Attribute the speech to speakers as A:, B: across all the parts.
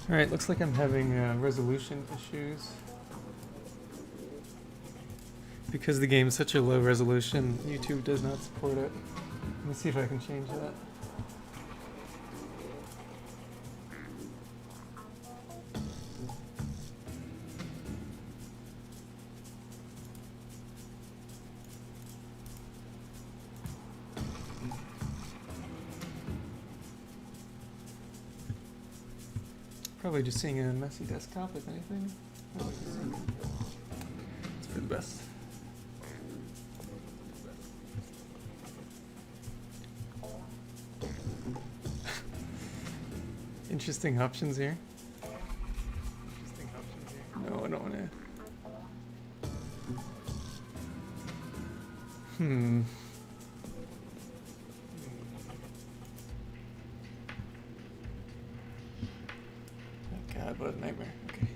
A: Alright, looks like I'm having resolution issues. Because the game is such a low resolution, YouTube does not support it. Let me see if I can change that. Probably just seeing a messy desktop, if anything. It's for the best. Interesting options here. No, I don't want to. Oh God, what a nightmare. Okay.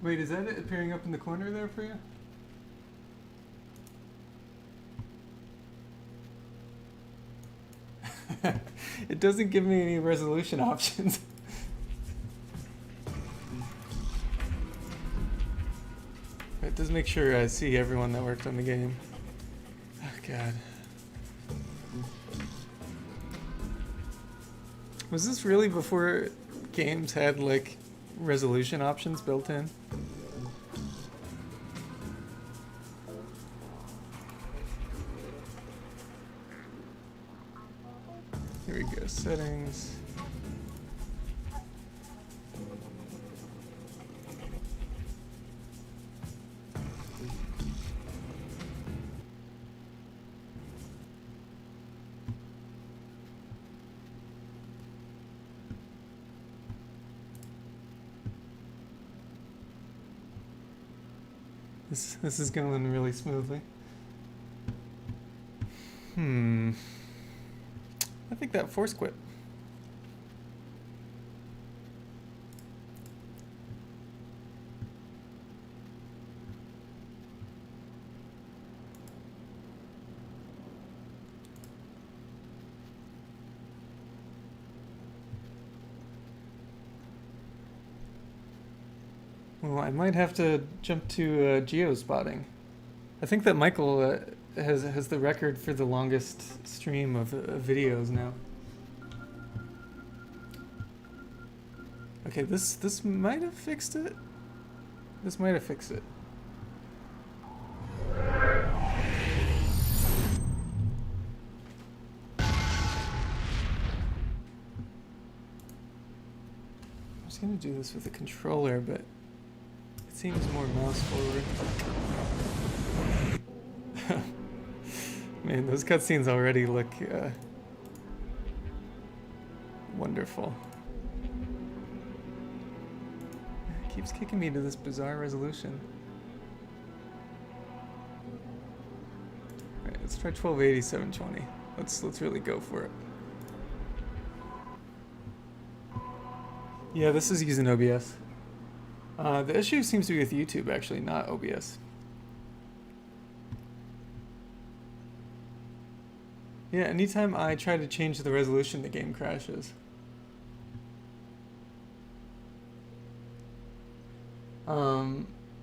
A: Wait, is that it appearing up in the corner there for you? It doesn't give me any resolution options. It does make sure I see everyone that worked on the game. Oh God. Was this really before games had like resolution options built in? Here we go, settings. This is going really smoothly. I think that force quit. Well, I might have to jump to geo-spotting. I think that Michael has the record for the longest stream of videos now. Okay, this might have fixed it. This might have fixed it. I was gonna do this with a controller, but it seems more mouse forward. Man, those cutscenes already look wonderful. It keeps kicking me to this bizarre resolution. Alright, let's try 1280, 720. Let's really go for it. Yeah, this is using OBS. The issue seems to be with YouTube, actually, not OBS. Yeah, anytime I try to change the resolution, the game crashes.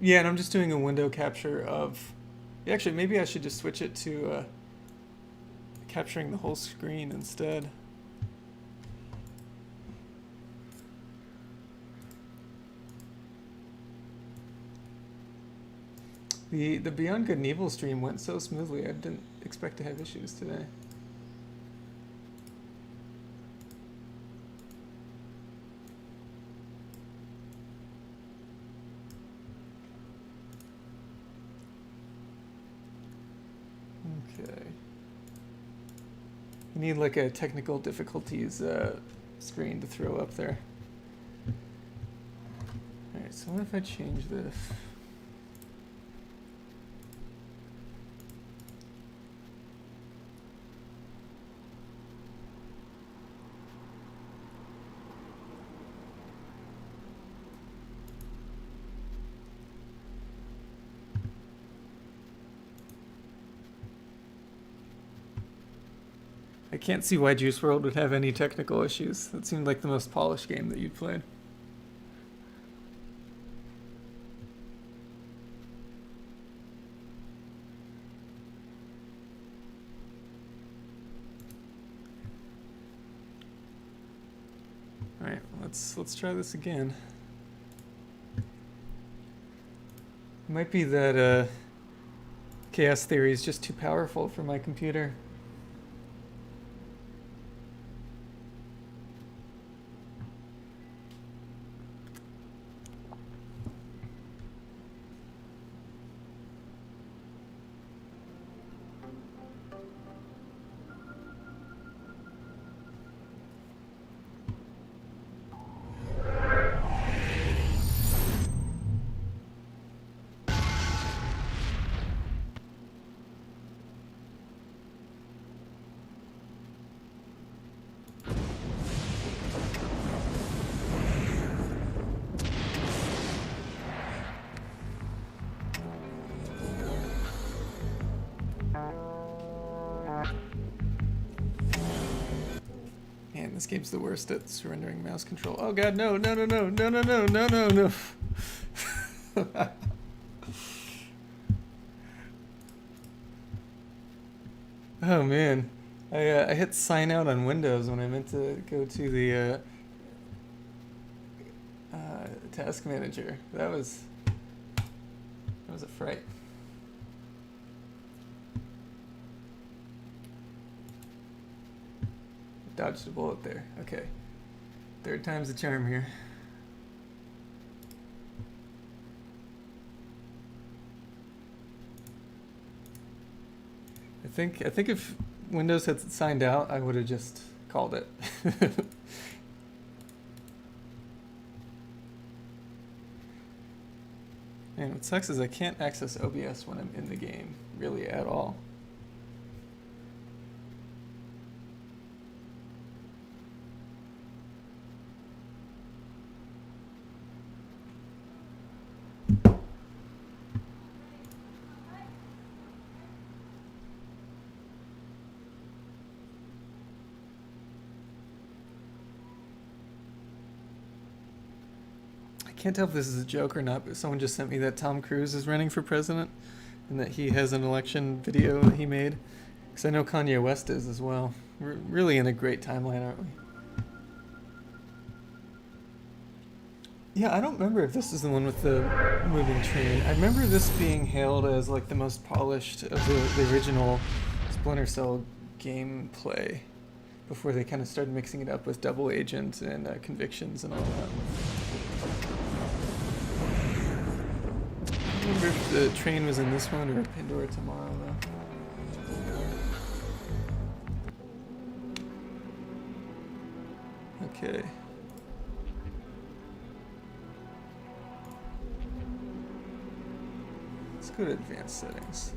A: Yeah, and I'm just doing a window capture of... Actually, maybe I should just switch it to capturing the whole screen instead. The Beyond Good and Evil stream went so smoothly, I didn't expect to have issues today. Okay. You need like a technical difficulties screen to throw up there. Alright, so what if I change this? I can't see why Juice World would have any technical issues. That seemed like the most polished game that you'd played. All right, let's try this again. It might be that chaos theory is just too powerful for my computer. Man, this game's the worst at surrendering mouse control. Oh god, no, no, no, no, no, no, no, no, no, no. Oh man, I hit sign out on Windows when I meant to go to the task manager. That was a fright. Dodged a bullet there. Okay. Third time's the charm here. I think if Windows had signed out, I would have just called it. And what sucks is I can't access OBS when I'm in the game, really at all. Can't tell if this is a joke or not, but someone just sent me that Tom Cruise is running for president and that he has an election video that he made. Because I know Kanye West is as well. We're really in a great timeline, aren't we? Yeah, I don't remember if this is the one with the moving train. I remember this being hailed as like the most polished of the original Splinter Cell gameplay before they kind of started mixing it up with Double Agent and Convictions and all that. I don't remember if the train was in this one or Pandora Tomorrow, though. Okay. Let's go to advanced settings.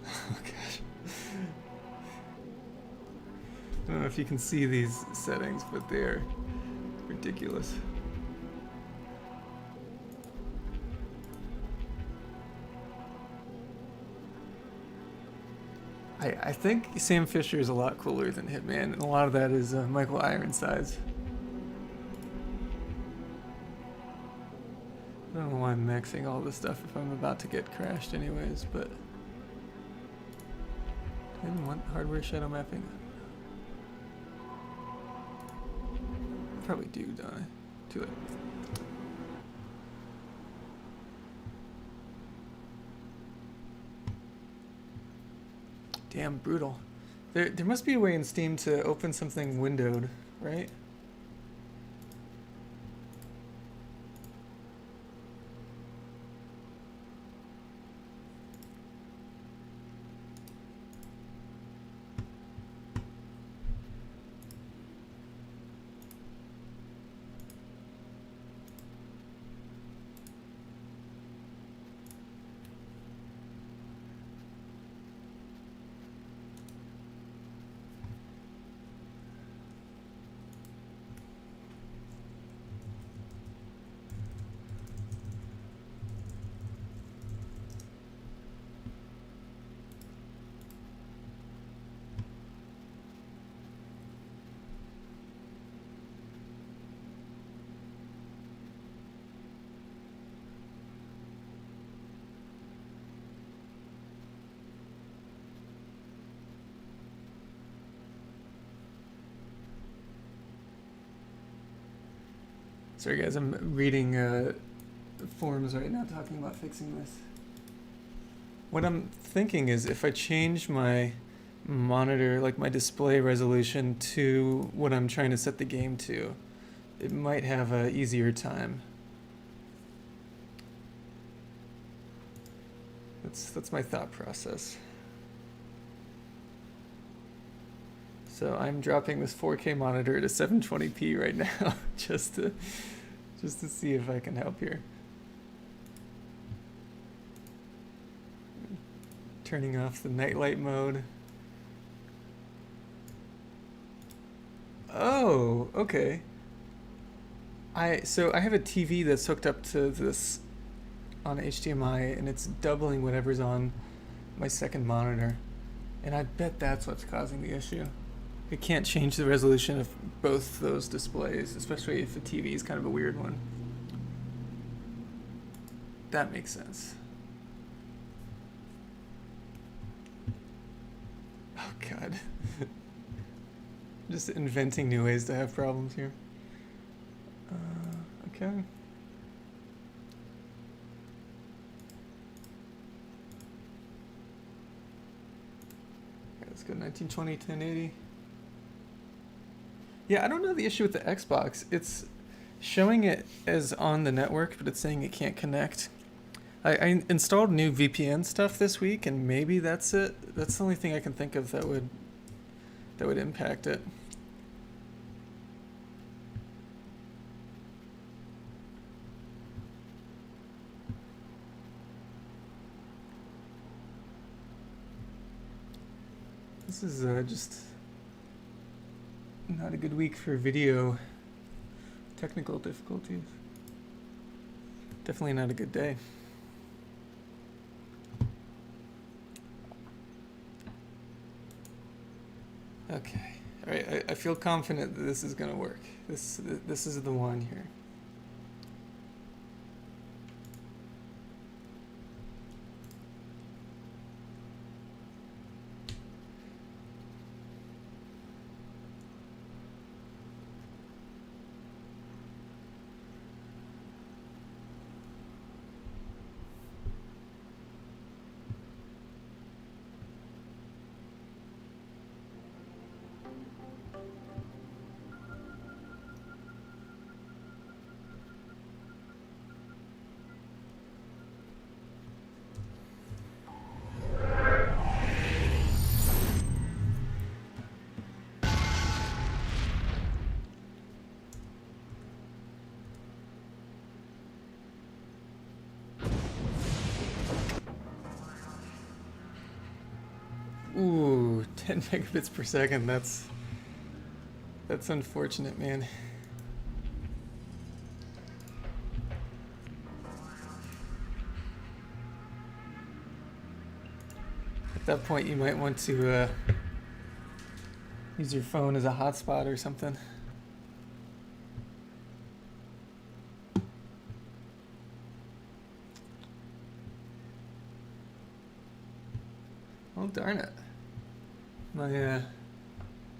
A: Oh gosh. I don't know if you can see these settings, but they're ridiculous. I think Sam Fisher is a lot cooler than Hitman, and a lot of that is Michael Ironsides. I don't know why I'm maxing all this stuff if I'm about to get crashed anyways, but I didn't want hardware shadow mapping. I probably do, don't I? Too late. Damn, brutal. There must be a way in Steam to open something windowed, right? Sorry guys, I'm reading forums right now talking about fixing this. What I'm thinking is if I change my monitor, like my display resolution, to what I'm trying to set the game to, it might have a easier time. That's my thought process. So I'm dropping this 4K monitor to 720p right now, just to see if I can help here. Turning off the nightlight mode. Oh, okay. So I have a TV that's hooked up to this on HDMI, and it's doubling whatever's on my second monitor. And I bet that's what's causing the issue. It can't change the resolution of both those displays, especially if the TV is kind of a weird one. That makes sense. Oh God. Just inventing new ways to have problems here. Okay. Okay, let's go 1920, 1080. Yeah, I don't know the issue with the Xbox. It's showing it as on the network, but it's saying it can't connect. I installed new VPN stuff this week, and maybe that's it. That's the only thing I can think of that would impact it. This is just not a good week for video technical difficulties. Definitely not a good day. Okay, all right. I feel confident that this is gonna work. This is the one here. Ooh, 10 megabits per second. That's unfortunate, man. At that point, you might want to use your phone as a hotspot or something. Oh, darn it.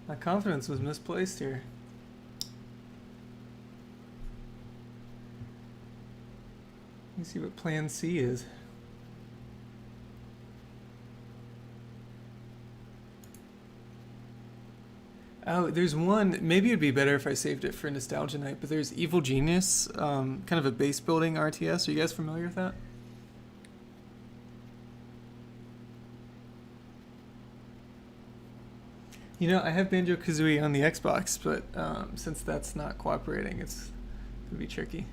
A: My confidence was misplaced here. Let me see what plan C is. Oh, there's one. Maybe it'd be better if I saved it for Nostalgia Night, but there's Evil Genius, kind of a base building RTS. Are you guys familiar with that? You know, I have Banjo-Kazooie on the Xbox, but since that's not cooperating, it's gonna be tricky.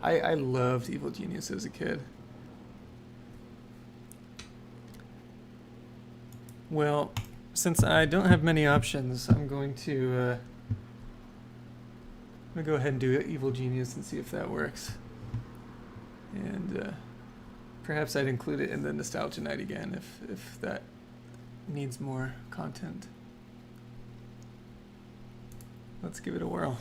A: I loved Evil Genius as a kid. Well, since I don't have many options, I'm going to gonna go ahead and do Evil Genius and see if that works. And perhaps I'd include it in the Nostalgia Night again if that needs more content. Let's give it a whirl.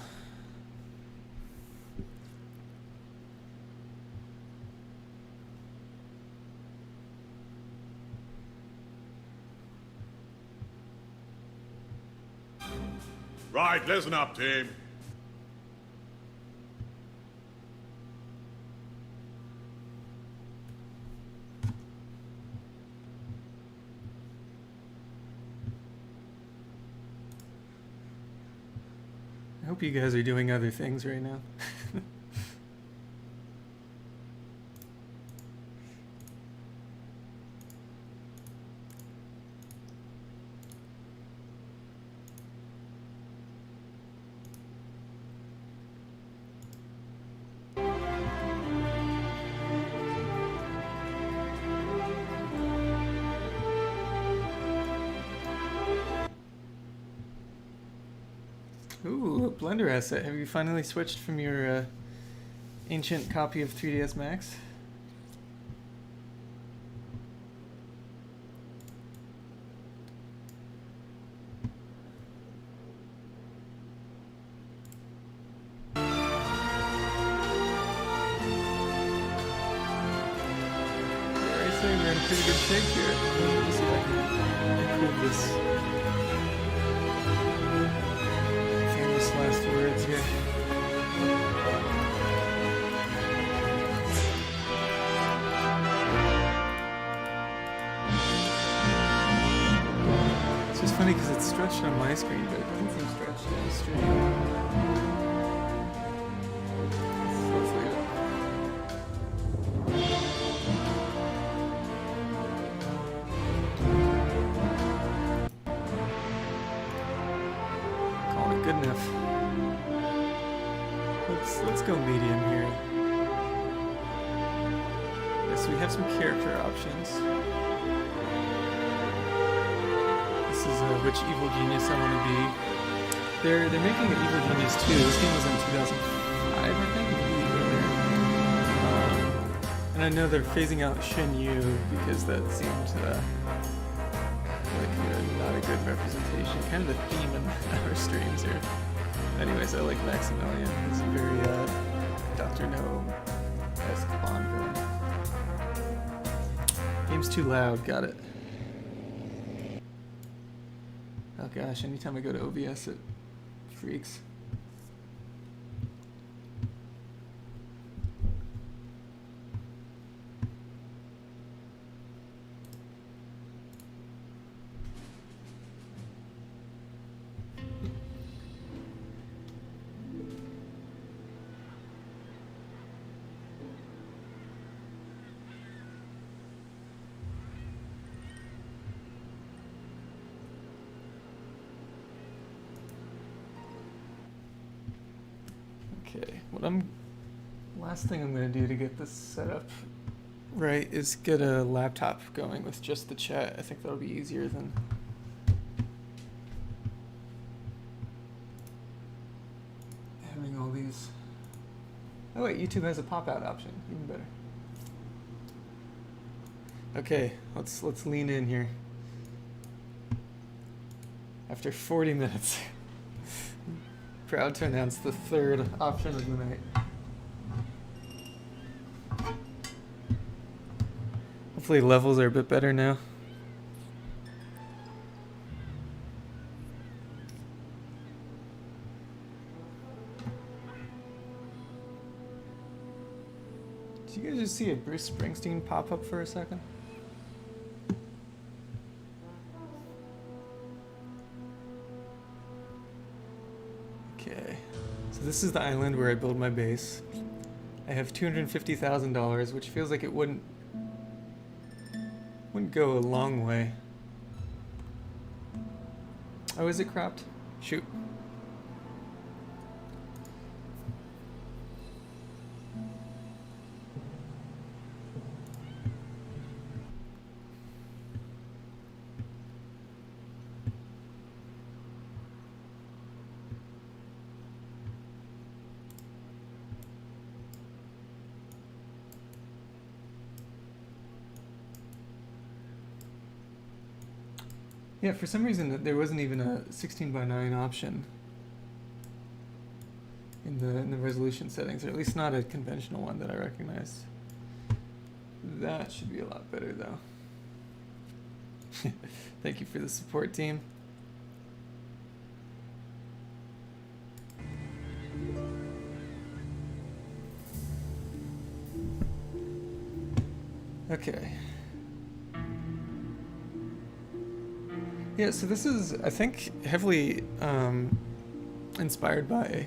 B: Right, listen up, team.
A: I hope you guys are doing other things right now. Ooh, a Blender asset. Have you finally switched from your ancient copy of 3ds Max? I'd say we're in pretty good shape here. Let me see if I can improve this. Famous last words here. It's just funny because it's stretched on my screen, but it doesn't seem stretched on the stream. Let's leave it. Calling it good enough. Let's go medium here. Yes, we have some character options. This is which Evil Genius I want to be. They're making an Evil Genius 2. This game was in 2005, I think, maybe earlier. And I know they're phasing out Shin Yu because that seemed like not a good representation. Kind of the theme in our streams here. Anyways, I like Maximilian. He's a very Dr. No-esque Bond villain. Game's too loud. Got it. Oh gosh, anytime I go to OBS it freaks. Okay, last thing I'm gonna do to get this set up right is get a laptop going with just the chat. I think that'll be easier than having all these. Oh wait, YouTube has a pop-out option, even better. Okay, let's lean in here. After 40 minutes. Proud to announce the third option of the night. Hopefully levels are a bit better now. Did you guys just see a Bruce Springsteen pop up for a second? Okay, so this is the island where I build my base. I have $250,000, which feels like it wouldn't go a long way. Oh, is it cropped? Shoot. Yeah, for some reason there wasn't even a 16:9 option in the resolution settings, or at least not a conventional one that I recognized. That should be a lot better though. Thank you for the support, team. Okay. Yeah, so this is, I think, heavily inspired by,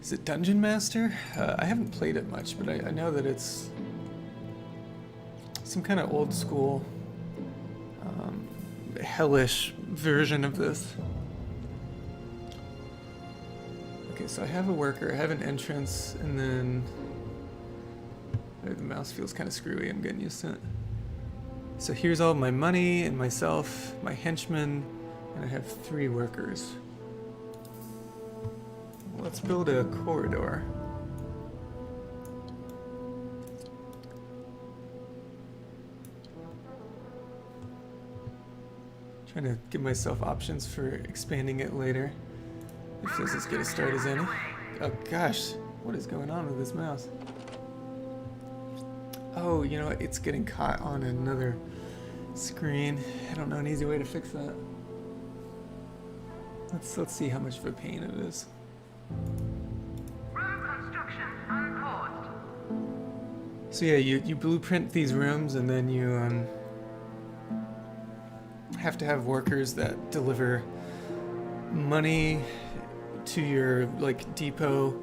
A: is it Dungeon Master? I haven't played it much, but I know that it's some kind of old school, hellish version of this. Okay, so I have a worker, I have an entrance, and then the mouse feels kind of screwy. I'm getting used to it. So here's all my money and myself, my henchmen, and I have 3 workers. Let's build a corridor. Trying to give myself options for expanding it later, if this is as good a start as any. Oh gosh, what is going on with this mouse? Oh, you know what? It's getting caught on another screen. I don't know an easy way to fix that. Let's see how much of a pain it is.
C: Room construction unpaused.
A: So yeah, you blueprint these rooms, and then you have to have workers that deliver money to your like depot.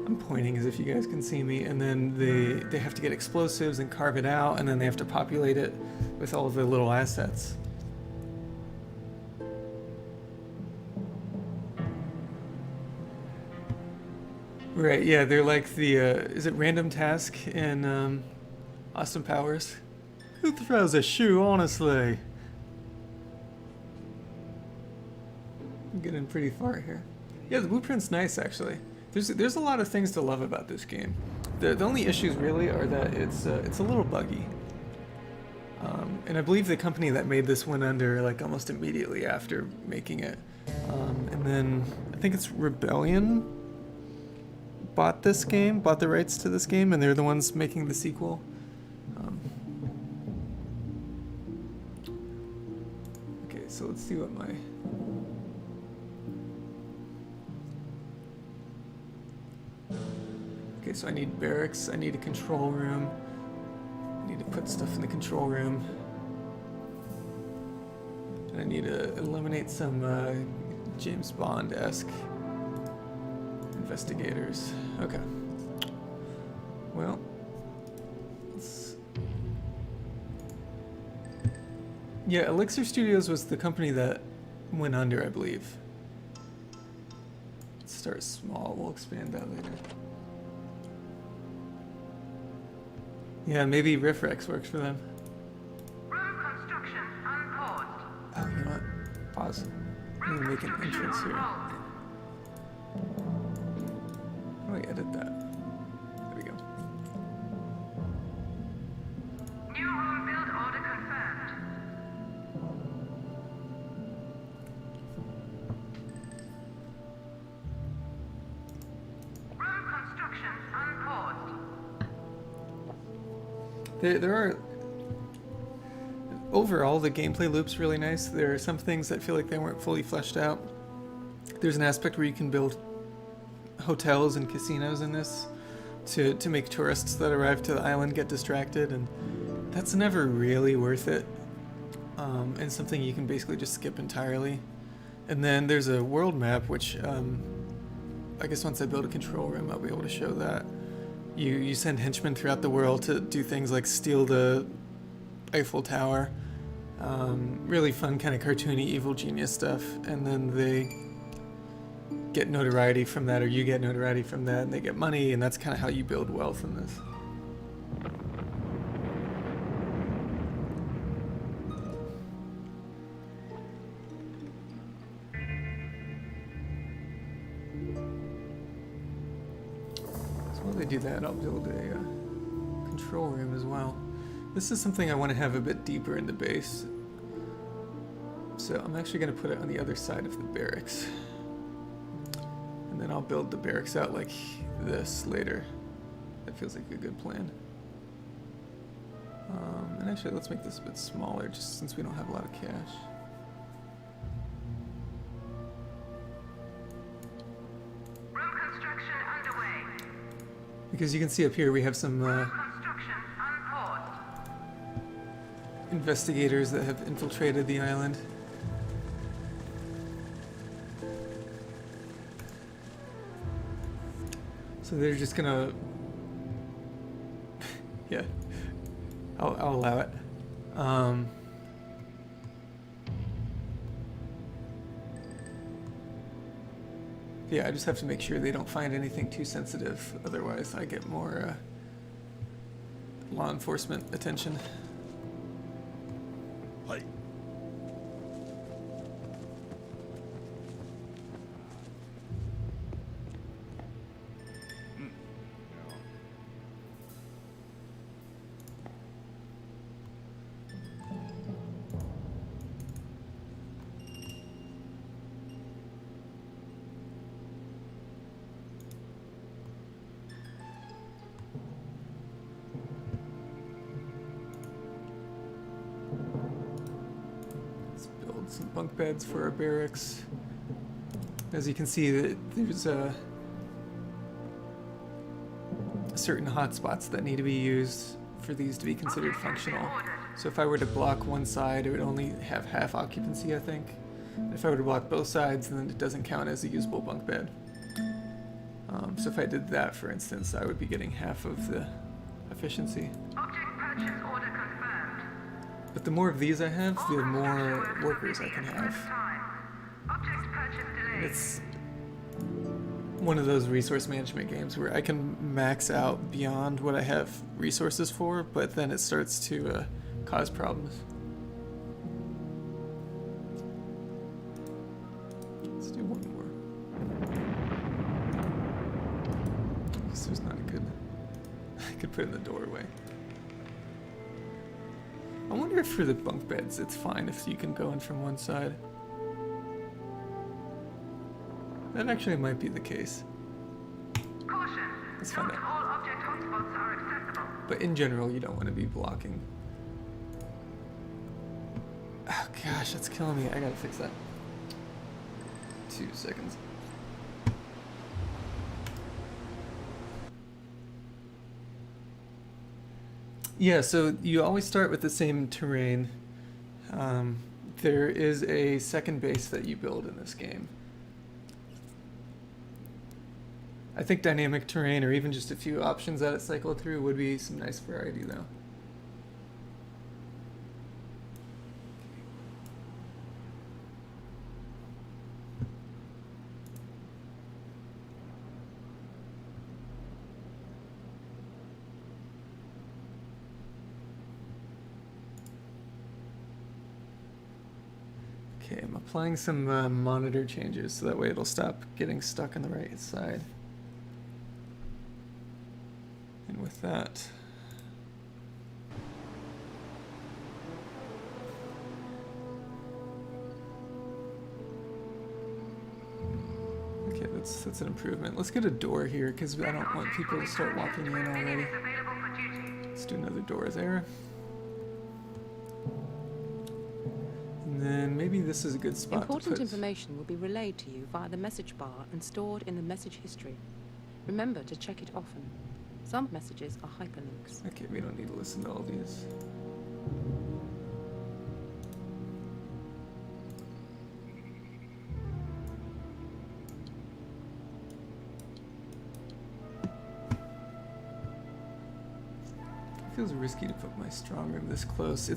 A: I'm pointing as if you guys can see me, and then they have to get explosives and carve it out, and then they have to populate it with all of the little assets. Right, yeah, they're like the, is it Random Task in Austin Powers? Who throws a shoe, honestly? I'm getting pretty far here. Yeah, the blueprint's nice, actually. There's a lot of things to love about this game. The only issues really are that it's a little buggy. And I believe the company that made this went under like almost immediately after making it. And then I think it's Rebellion bought the rights to this game, and they're the ones making the sequel. Okay, so let's see what my... Okay, so I need barracks, I need a control room, I need to put stuff in the control room, and I need to eliminate some James Bond-esque investigators. Okay. Well, yeah, Elixir Studios was the company that went under, I believe. Let's start small, we'll expand that later. Yeah, maybe Riffrex works for them.
C: Room construction unpaused.
A: Oh, you know what? Pause. I'm gonna make an entrance here. How do I edit that? There we go.
C: New room build order confirmed. Room construction unpaused.
A: There are... Overall, the gameplay loop's really nice. There are some things that feel like they weren't fully fleshed out. There's an aspect where you can build hotels and casinos in this to make tourists that arrive to the island get distracted, and that's never really worth it. And something you can basically just skip entirely. And then there's a world map, which I guess once I build a control room, I'll be able to show that. You send henchmen throughout the world to do things like steal the Eiffel Tower. Really fun, kind of cartoony, evil genius stuff. And then they get notoriety from that, or you get notoriety from that, and they get money, and that's kind of how you build wealth in this. While they do that, I'll build a control room as well. This is something I want to have a bit deeper in the base. So I'm actually going to put it on the other side of the barracks. And then I'll build the barracks out like this later. That feels like a good plan. And actually, let's make this a bit smaller, just since we don't have a lot of cash.
C: Room construction underway.
A: Because you can see up here we have some
C: Construction unpaused.
A: investigators that have infiltrated the island. So they're just gonna... yeah, I'll allow it. Yeah, I just have to make sure they don't find anything too sensitive, otherwise I get more law enforcement attention.
B: Hey.
A: Let's build some bunk beds for our barracks. As you can see, there's certain hotspots that need to be used for these to be considered functional. So if I were to block one side, it would only have half occupancy, I think. If I were to block both sides, then it doesn't count as a usable bunk bed. So if I did that, for instance, I would be getting half of the efficiency.
C: Object purchase order confirmed.
A: But the more of these I have, the more workers I can have.
C: Object purchase delayed.
A: It's one of those resource management games where I can max out beyond what I have resources for, but then it starts to cause problems. Let's do one more. This is not a good... I could put it in the doorway. I wonder if for the bunk beds it's fine if you can go in from one side. That actually might be the case.
C: Caution.
A: Let's find
C: Not
A: out.
C: all object hotspots are accessible.
A: But in general, you don't want to be blocking. Oh gosh, that's killing me. I gotta fix that. 2 seconds. Yeah, so you always start with the same terrain. There is a second base that you build in this game. I think dynamic terrain or even just a few options that it cycled through would be some nice variety though. Okay, I'm applying some monitor changes so that way it'll stop getting stuck on the right side. And with that, okay, that's an improvement. Let's get a door here because I don't want people to start walking in already.
C: Available for duty.
A: Let's do another door there. And then maybe this is a good spot
D: Important
A: to put...
D: information will be relayed to you via the message bar and stored in the message history. Remember to check it often. Some messages are hyperlinks.
A: Okay, we don't need to listen to all these. It feels risky to put my strong room this close.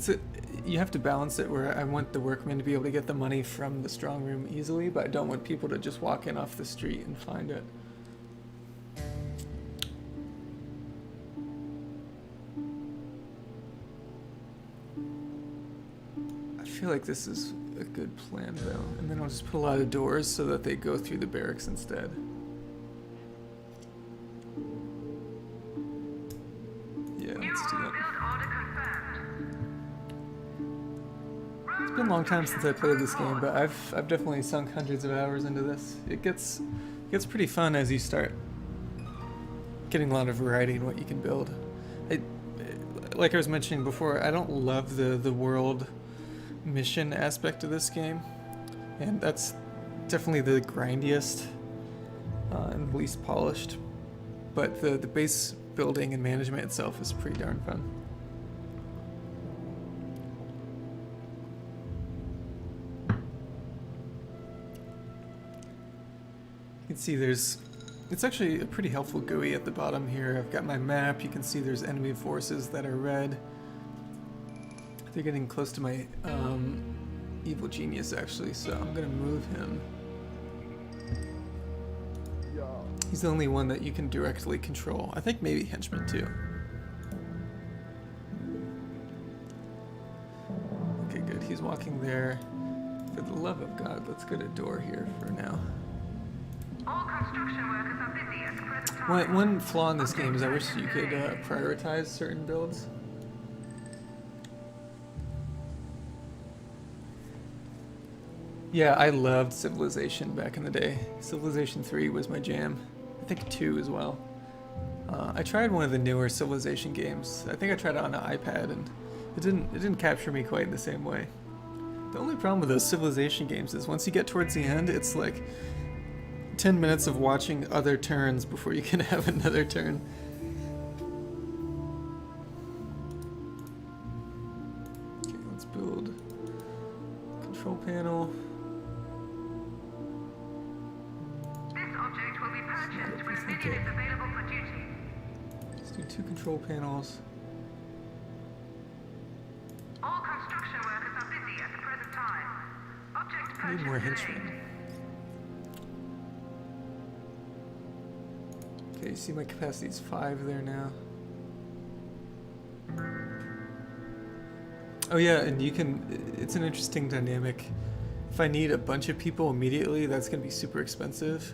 A: You have to balance it where I want the workmen to be able to get the money from the strong room easily, but I don't want people to just walk in off the street and find it. I feel like this is a good plan though, and then I'll just put a lot of doors so that they go through the barracks instead. Yeah,
C: New
A: let's do
C: room
A: that.
C: build order confirmed. Room
A: been a long time since I played this game, but I've definitely sunk hundreds of hours into this. It gets pretty fun as you start getting a lot of variety in what you can build. Like I was mentioning before, I don't love the world mission aspect of this game, and that's definitely the grindiest and least polished. But the base building and management itself is pretty darn fun. You can see it's actually a pretty helpful GUI at the bottom here. I've got my map. You can see there's enemy forces that are red. They're getting close to my evil genius actually, so I'm gonna move him. He's the only one that you can directly control. I think maybe henchmen too. Okay, good. He's walking there. For the love of God, let's get a door here for now.
C: All construction workers are busy at the present time.
A: One flaw in this game is I wish you could prioritize certain builds. Yeah, I loved Civilization back in the day. Civilization 3 was my jam. I think 2 as well. I tried one of the newer Civilization games. I think I tried it on an iPad, and it didn't capture me quite in the same way. The only problem with those Civilization games is once you get towards the end, it's like 10 minutes of watching other turns before you can have another turn. Okay, let's build control panel.
C: This object will be purchased when a minion is available for duty.
A: Let's do 2 control panels.
C: All construction workers are busy at the present time. Object
A: I need
C: purchase
A: more
C: delayed.
A: henchmen. Okay, you see my capacity is 5 there now. Oh yeah, and you can, it's an interesting dynamic. If I need a bunch of people immediately, that's going to be super expensive.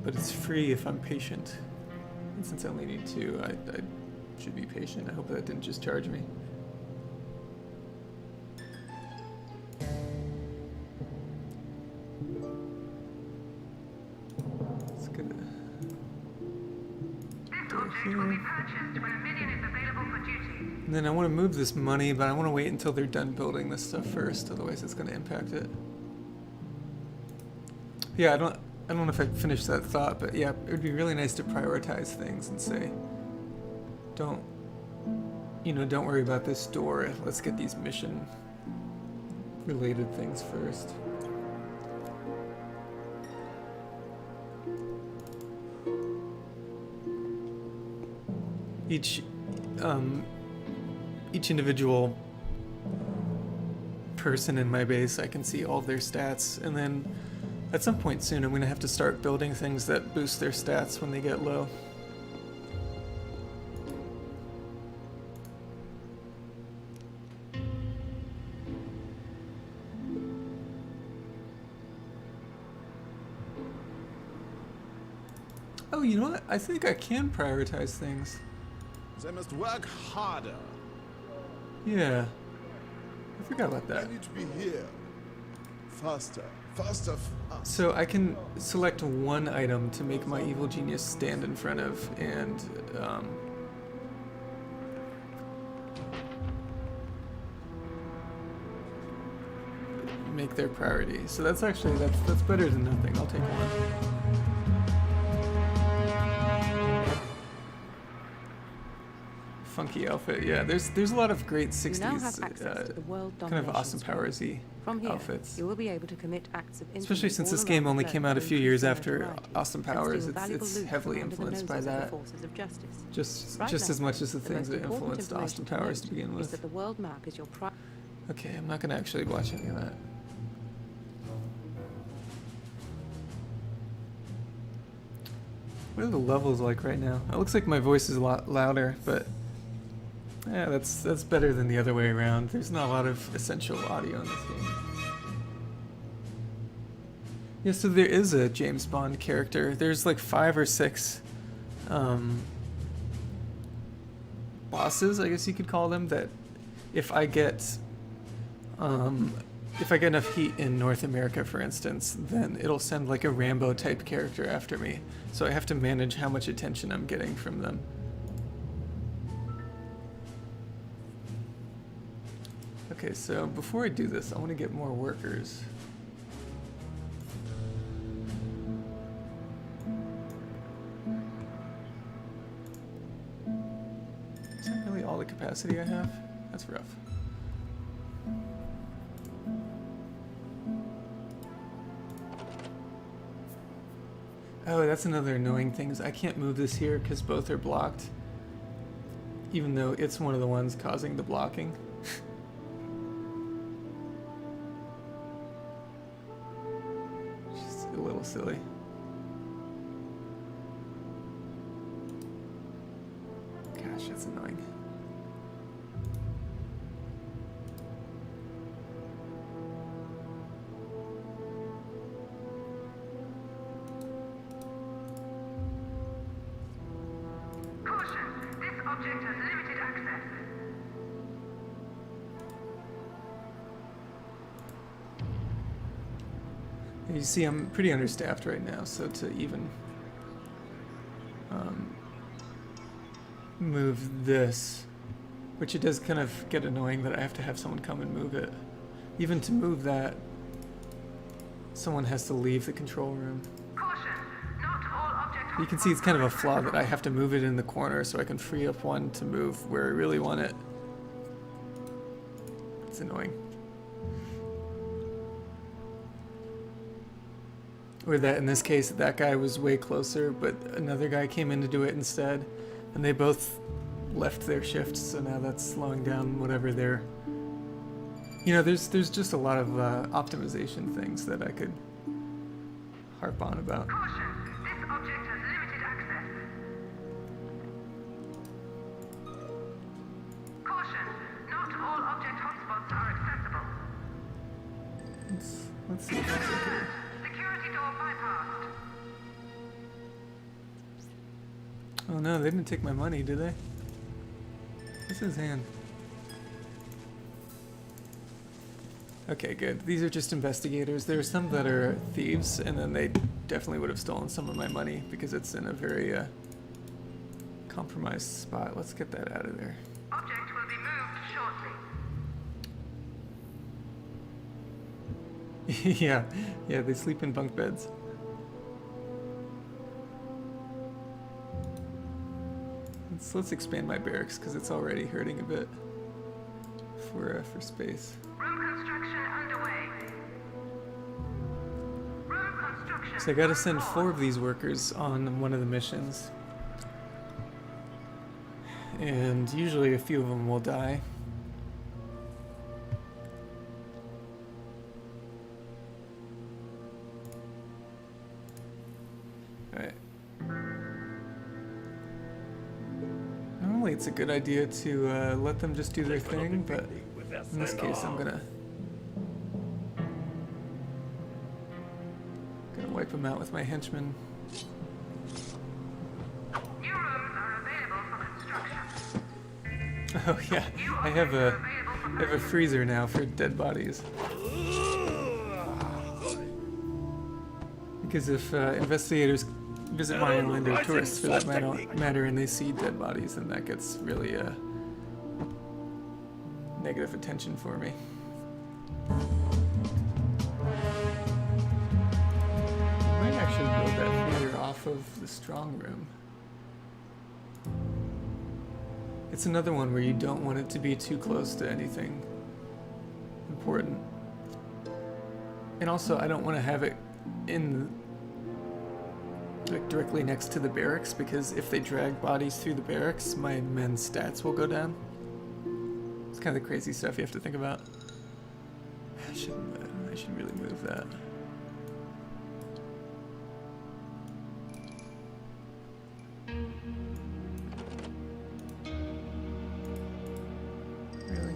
A: But it's free if I'm patient. And since I only need 2, I should be patient. I hope that didn't just charge me. Let's get it.
C: This object will be purchased when a minion is available for duty.
A: And then I want to move this money, but I want to wait until they're done building this stuff first, otherwise it's going to impact it. Yeah, I don't know if I finished that thought, but yeah, it would be really nice to prioritize things and say, don't worry about this door. Let's get these mission related things first. Each individual person in my base, I can see all of their stats, and then at some point soon I'm going to have to start building things that boost their stats when they get low. Oh, you know what? I think I can prioritize things.
B: They must work harder.
A: Yeah. I forgot about
E: I
A: that.
E: need to be here. Faster. Faster.
A: So I can select one item to make my evil genius stand in front of and make their priority. So that's actually that's better than nothing. I'll take one. Funky outfit, yeah. There's a lot of great
D: You now have
A: 60s
D: access to the world
A: kind of
D: domination
A: Austin
D: screen.
A: Powers-y
D: From here,
A: outfits.
D: you will be able to commit acts of
A: Especially
D: infamy
A: since
D: all
A: this game
D: around
A: only
D: the
A: came
D: globe
A: out a
D: to
A: few
D: increase
A: years
D: their
A: after
D: notoriety
A: Austin
D: and
A: Powers.
D: steal valuable
A: It's
D: loot
A: heavily
D: from under the
A: influenced by
D: noses of the
A: that.
D: forces of justice.
A: Just
D: Right
A: as
D: now,
A: much as the things
D: most
A: that
D: important
A: influenced Austin
D: information to
A: Powers to
D: note
A: begin
D: is
A: with.
D: that the world map is your
A: Okay, I'm not gonna actually watch any of that. What are the levels like right now? It looks like my voice is a lot louder, but yeah, that's better than the other way around. There's not a lot of essential audio in this game. Yeah, so there is a James Bond character. There's like 5 or 6 bosses, I guess you could call them, that if I get if I get enough heat in North America, for instance, then it'll send like a Rambo type character after me. So I have to manage how much attention I'm getting from them. Okay, so before I do this, I want to get more workers. Is that really all the capacity I have? That's rough. Oh, that's another annoying thing is I can't move this here because both are blocked. Even though it's one of the ones causing the blocking. Just a little silly. Gosh, that's annoying.
C: Object has limited access.
A: You see, I'm pretty understaffed right now, so to even move this, which it does kind of get annoying that I have to have someone come and move it. Even to move that, someone has to leave the control room.
C: Caution, not all object
A: You can see it's kind of a flaw that I have to move it in the corner so I can free up one to move where I really want it. It's annoying. Or that in this case, that guy was way closer, but another guy came in to do it instead, and they both left their shifts, so now that's slowing down whatever they're... You know, there's just a lot of optimization things that I could harp on about.
C: Caution, this object has limited access. Caution, not all object hotspots are accessible.
A: Let's see if that's okay.
C: Security door bypassed.
A: Oh no, they didn't take my money, did they? What's his hand? Okay, good. These are just investigators. There are some that are thieves, and then they definitely would have stolen some of my money because it's in a very compromised spot. Let's get that out of there.
C: Object will be moved shortly.
A: Yeah, they sleep in bunk beds. Let's expand my barracks because it's already hurting a bit for space.
C: Room construction underway. Room construction.
A: So I gotta send 4 of these workers on one of the missions. And usually a few of them will die. Alright. Normally it's a good idea to let them just do their thing, but in this case I'm gonna wipe them out with my henchmen.
C: New rooms are available for construction.
A: Oh yeah, I have a freezer now for dead bodies. Because if investigators visit my island, or tourists for that matter, and they see dead bodies, then that gets really negative attention for me. I might actually build that freezer off of the strong room. It's another one where you don't want it to be too close to anything important. And also, I don't want to have it in like directly next to the barracks, because if they drag bodies through the barracks, my men's stats will go down. It's kind of the crazy stuff you have to think about. I should really move that. Really?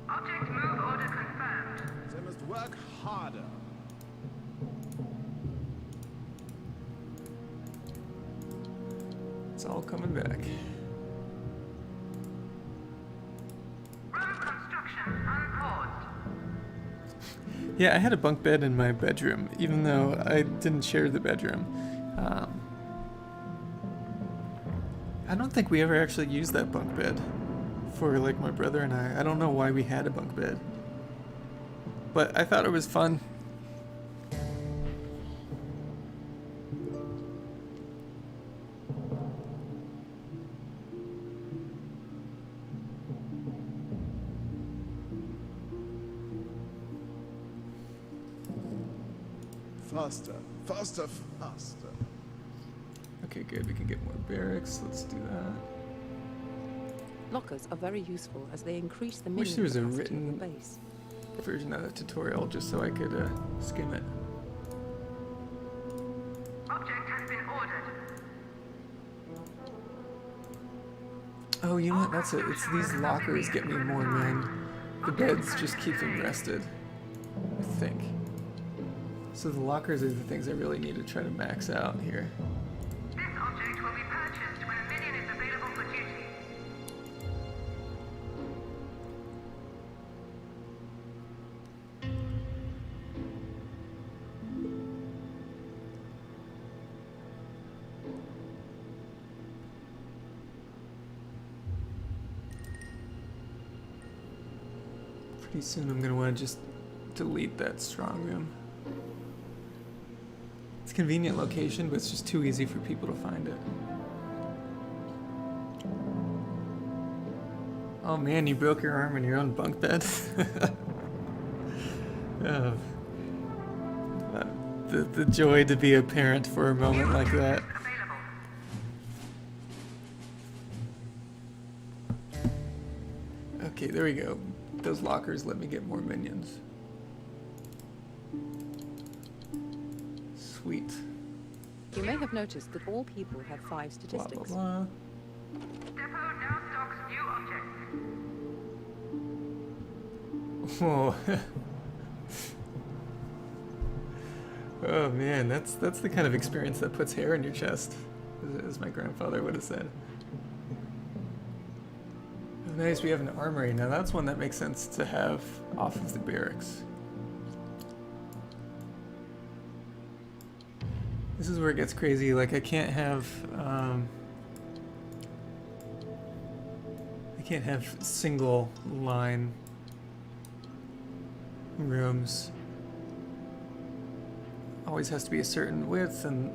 C: Object move order confirmed.
B: They must work harder.
A: all coming back.
C: Room construction unpaused.
A: Yeah, I had a bunk bed in my bedroom, even though I didn't share the bedroom. I don't think we ever actually used that bunk bed for like my brother and I. I don't know why we had a bunk bed, but I thought it was fun.
E: Faster, faster, faster.
A: Okay, good. We can get more barracks. Let's do that.
D: Lockers are very useful as they increase the
A: Wish
D: minion
A: there was a
D: capacity
A: written
D: of the base.
A: version of the tutorial just so I could skim it.
C: Object has been ordered.
A: Oh, you know what? That's it. It's these lockers get me more, man. The beds just keep them rested, I think. So the lockers are the things I really need to try to max out here.
C: This object will be purchased when a minion is available for duty.
A: Pretty soon I'm gonna want to just delete that strong room. It's a convenient location, but it's just too easy for people to find it. Oh man, you broke your arm in your own bunk bed? Oh. The joy to be a parent for a moment like that.
C: Available.
A: Okay, there we go. Those lockers let me get more minions. Sweet.
D: You may have noticed that all people have 5
A: Blah,
D: statistics.
A: blah, blah.
C: Depot now stocks new objects.
A: Whoa. Oh man, that's the kind of experience that puts hair in your chest, as my grandfather would have said. Oh, nice, we have an armory. Now that's one that makes sense to have off of the barracks. This is where it gets crazy. Like I can't have single line rooms. Always has to be a certain width, and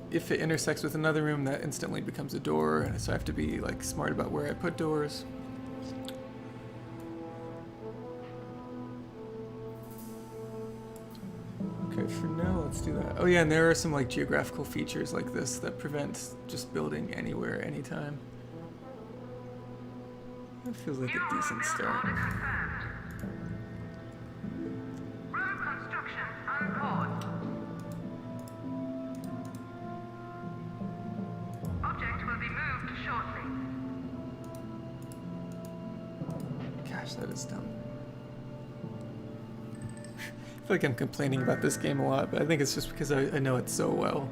A: if it intersects with another room, that instantly becomes a door, and so I have to be like smart about where I put doors. Okay, for now, let's do that. Oh yeah, and there are some like geographical features like this that prevent just building anywhere, anytime. That feels like a decent start.
C: Order confirmed. Room construction unpaused. Object will be moved shortly.
A: Gosh, that is dumb. I feel like I'm complaining about this game a lot, but I think it's just because I know it so well.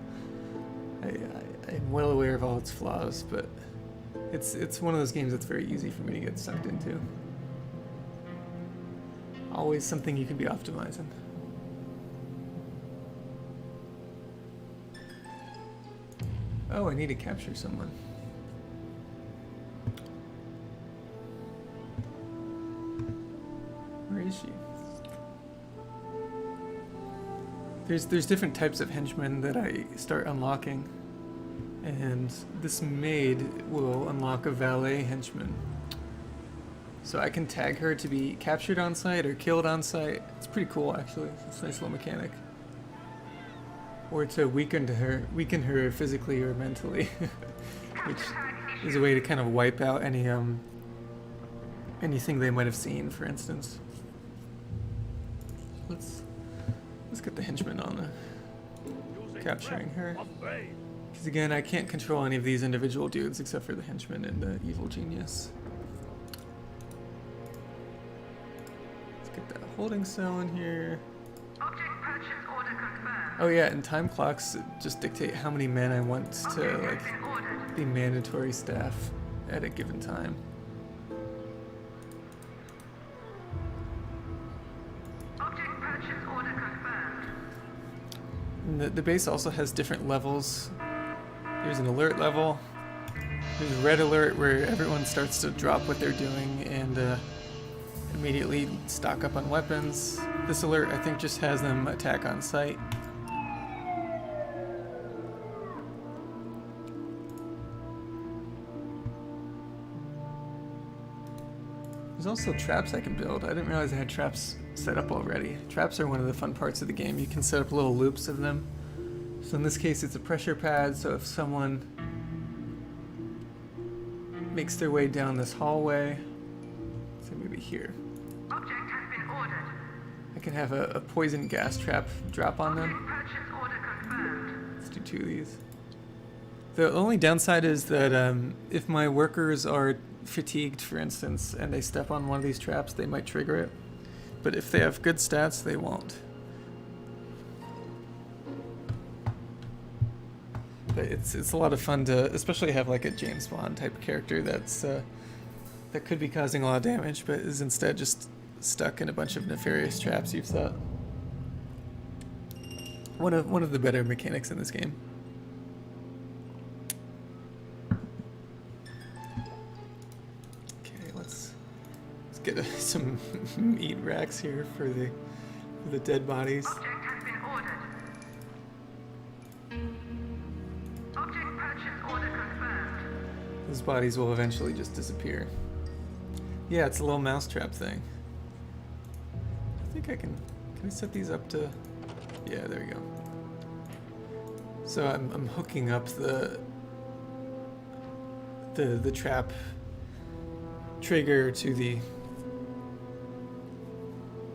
A: I'm well aware of all its flaws, but it's one of those games that's very easy for me to get sucked into. Always something you can be optimizing. Oh, I need to capture someone. Where is she? There's different types of henchmen that I start unlocking, and this maid will unlock a valet henchman. So I can tag her to be captured on site or killed on site. It's pretty cool actually. It's a nice little mechanic. Or to weaken her physically or mentally, which is a way to kind of wipe out anything they might have seen, for instance. Let's get the henchman on capturing her. Because again, I can't control any of these individual dudes except for the henchman and the evil genius. Let's get that holding cell in here.
C: Object purchase order confirmed.
A: Oh yeah, and time clocks just dictate how many men I want to
C: Object
A: like
C: has been ordered.
A: the mandatory staff at a given time.
C: Object purchase order confirmed.
A: And the base also has different levels. There's an alert level. There's a red alert where everyone starts to drop what they're doing and immediately stock up on weapons. This alert, I think, just has them attack on sight. There's also traps I can build. I didn't realize I had traps set up already. Traps are one of the fun parts of the game. You can set up little loops of them. So in this case, it's a pressure pad, so if someone makes their way down this hallway, so maybe here,
C: Object has been ordered.
A: I can have a poison gas trap drop on
C: Object
A: them.
C: purchase order confirmed.
A: Let's do 2 of these. The only downside is that if my workers are fatigued, for instance, and they step on one of these traps, they might trigger it. But if they have good stats, they won't. But it's a lot of fun to, especially have like a James Bond type character that's that could be causing a lot of damage, but is instead just stuck in a bunch of nefarious traps you've set. One of the better mechanics in this game. Okay, let's get some meat racks here for the dead bodies.
C: Object has been ordered. Object purchase order confirmed.
A: Those bodies will eventually just disappear. Yeah, it's a little mousetrap thing. I think I can I set these up to, yeah, there we go. So I'm hooking up the trap trigger to the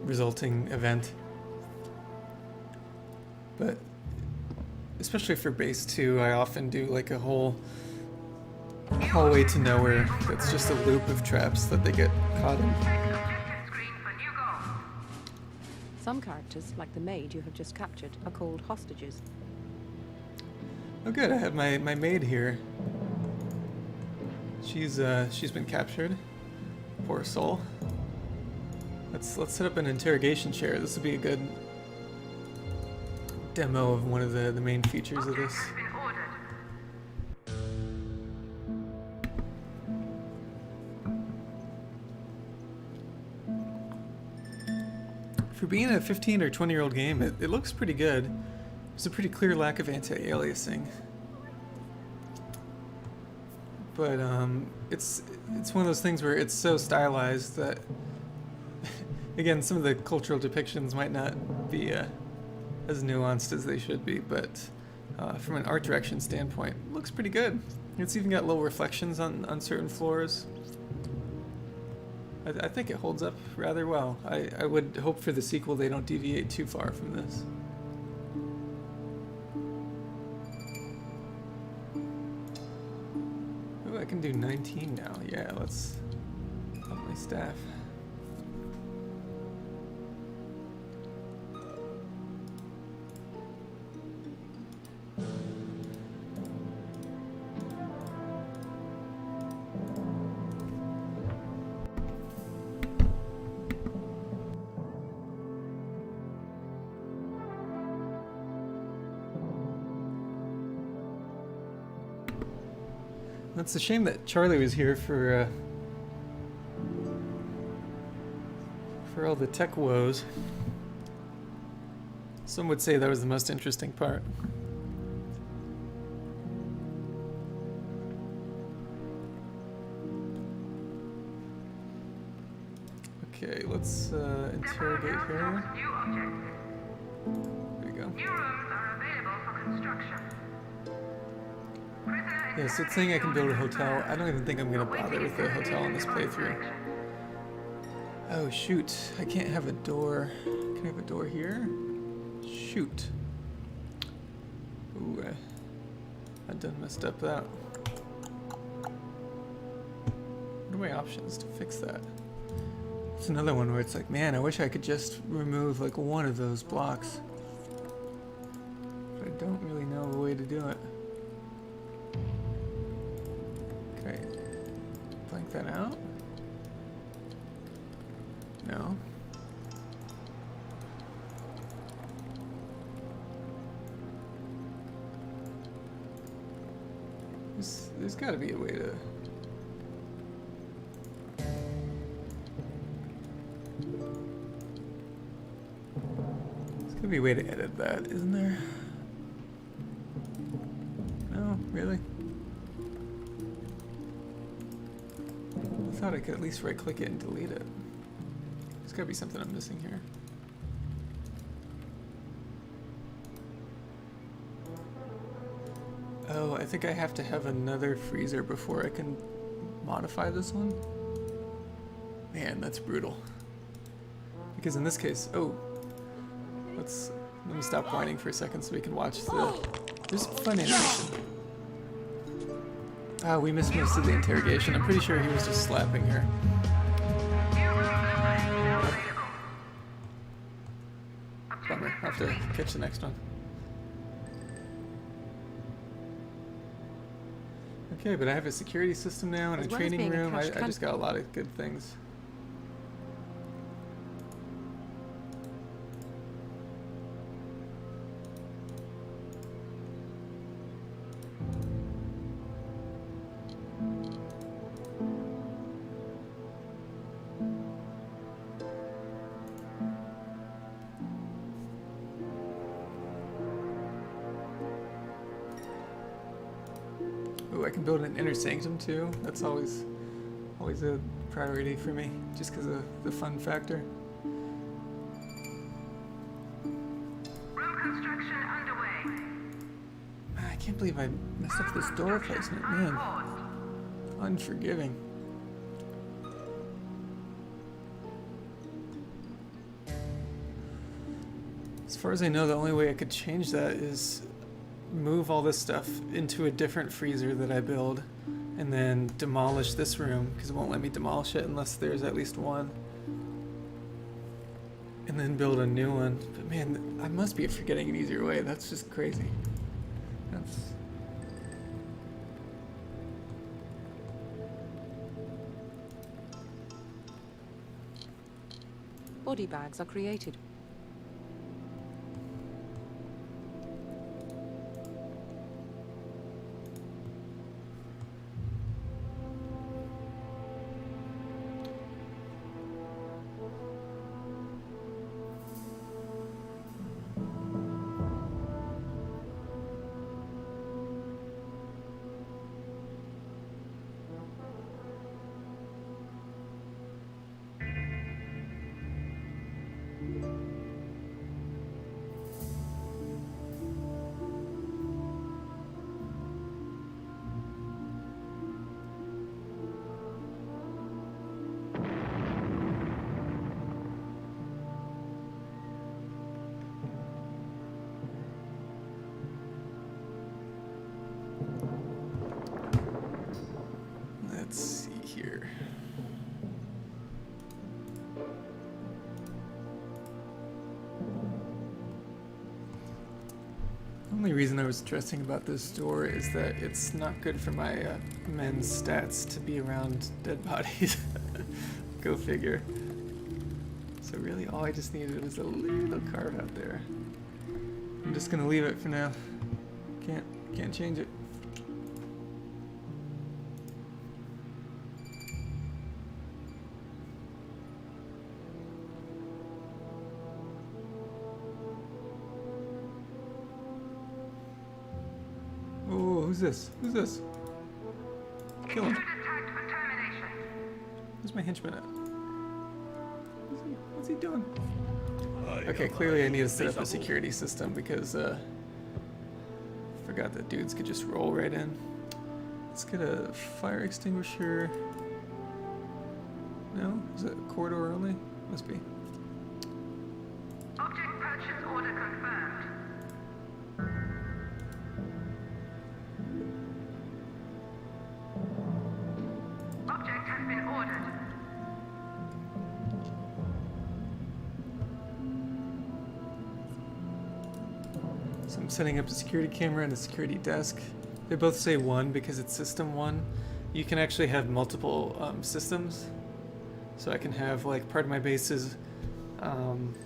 A: resulting event. But especially for base 2, I often do like a whole hallway to nowhere that's just a loop of traps that they get caught in.
C: Objective screen for new goal.
D: Some characters, like the maid you have just captured, are called hostages.
A: Oh good, I have my maid here. She's been captured. Poor soul. Let's set up an interrogation chair. This would be a good demo of one of the main features of this.
C: Object has been ordered.
A: For being a 15 or 20-year-old game, it looks pretty good. There's a pretty clear lack of anti-aliasing. But it's one of those things where it's so stylized that, again, some of the cultural depictions might not be as nuanced as they should be, but from an art direction standpoint, it looks pretty good. It's even got little reflections on certain floors. I think it holds up rather well. I would hope for the sequel they don't deviate too far from this. Ooh, I can do 19 now. Yeah, let's up my staff. It's a shame that Charlie was here for all the tech woes. Some would say that was the most interesting part. Okay, let's interrogate here.
C: New objective.
A: There we go.
C: New rooms are available for construction.
A: Yeah, so it's saying I can build a hotel. I don't even think I'm gonna bother with the hotel in this playthrough. Oh shoot, I can't have a door. Can I have a door here? Shoot. Ooh, I done messed up that. What are my options to fix that? It's another one where it's like, man, I wish I could just remove like one of those blocks. But I don't really know a way to do it. Try blank that out. No. There's got to be a way to. There's got to be a way to edit that, isn't there? No, really? I thought I could at least right-click it and delete it. There's got to be something I'm missing here. Oh, I think I have to have another freezer before I can modify this one. Man, that's brutal. Because in this case, oh, let me stop whining for a second so we can watch there's fun animation. Ah, we missed most of the interrogation. I'm pretty sure he was just slapping her. Bummer, I'll have to catch the next one. Okay, but I have a security system now and a training room. I just got a lot of good things. I can build an inner sanctum too. That's always a priority for me, just because of the fun factor.
C: Room construction underway.
A: I can't believe I messed up this door placement, man. Unforgiving. As far as I know, the only way I could change that is move all this stuff into a different freezer that I build and then demolish this room because it won't let me demolish it unless there's at least one, and then build a new one. But man, I must be forgetting an easier way. That's just crazy. That's
D: Body bags are created.
A: Let's see here. The only reason I was stressing about this door is that it's not good for my men's stats to be around dead bodies. Go figure. So really all I just needed was a little carve out there. I'm just gonna leave it for now. Can't change it. Oh, who's this? Who's this? Kill him.
C: Intruder tagged for termination.
A: Where's my henchman at? What's he doing? Okay, clearly I need to set up a security system because forgot that dudes could just roll right in. Let's get a fire extinguisher. No? Is it corridor only? Must be.
C: Object purchase order confirmed. Object has been ordered.
A: So I'm setting up a security camera and a security desk. They both say 1 because it's system 1, you can actually have multiple systems. So I can have like part of my base is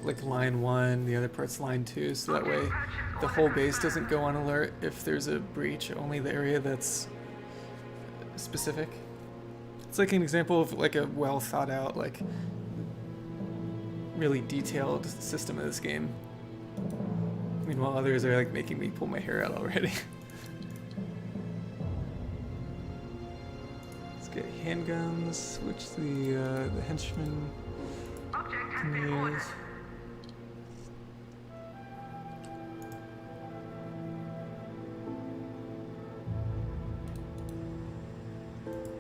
A: like line 1, the other part's line 2, so that way the whole base doesn't go on alert if there's a breach, only the area that's specific. It's like an example of like a well thought out, like really detailed system of this game. Meanwhile, others are like making me pull my hair out already. Let's get handguns, which the henchmen
C: Object has
A: can
C: been ordered.
A: use.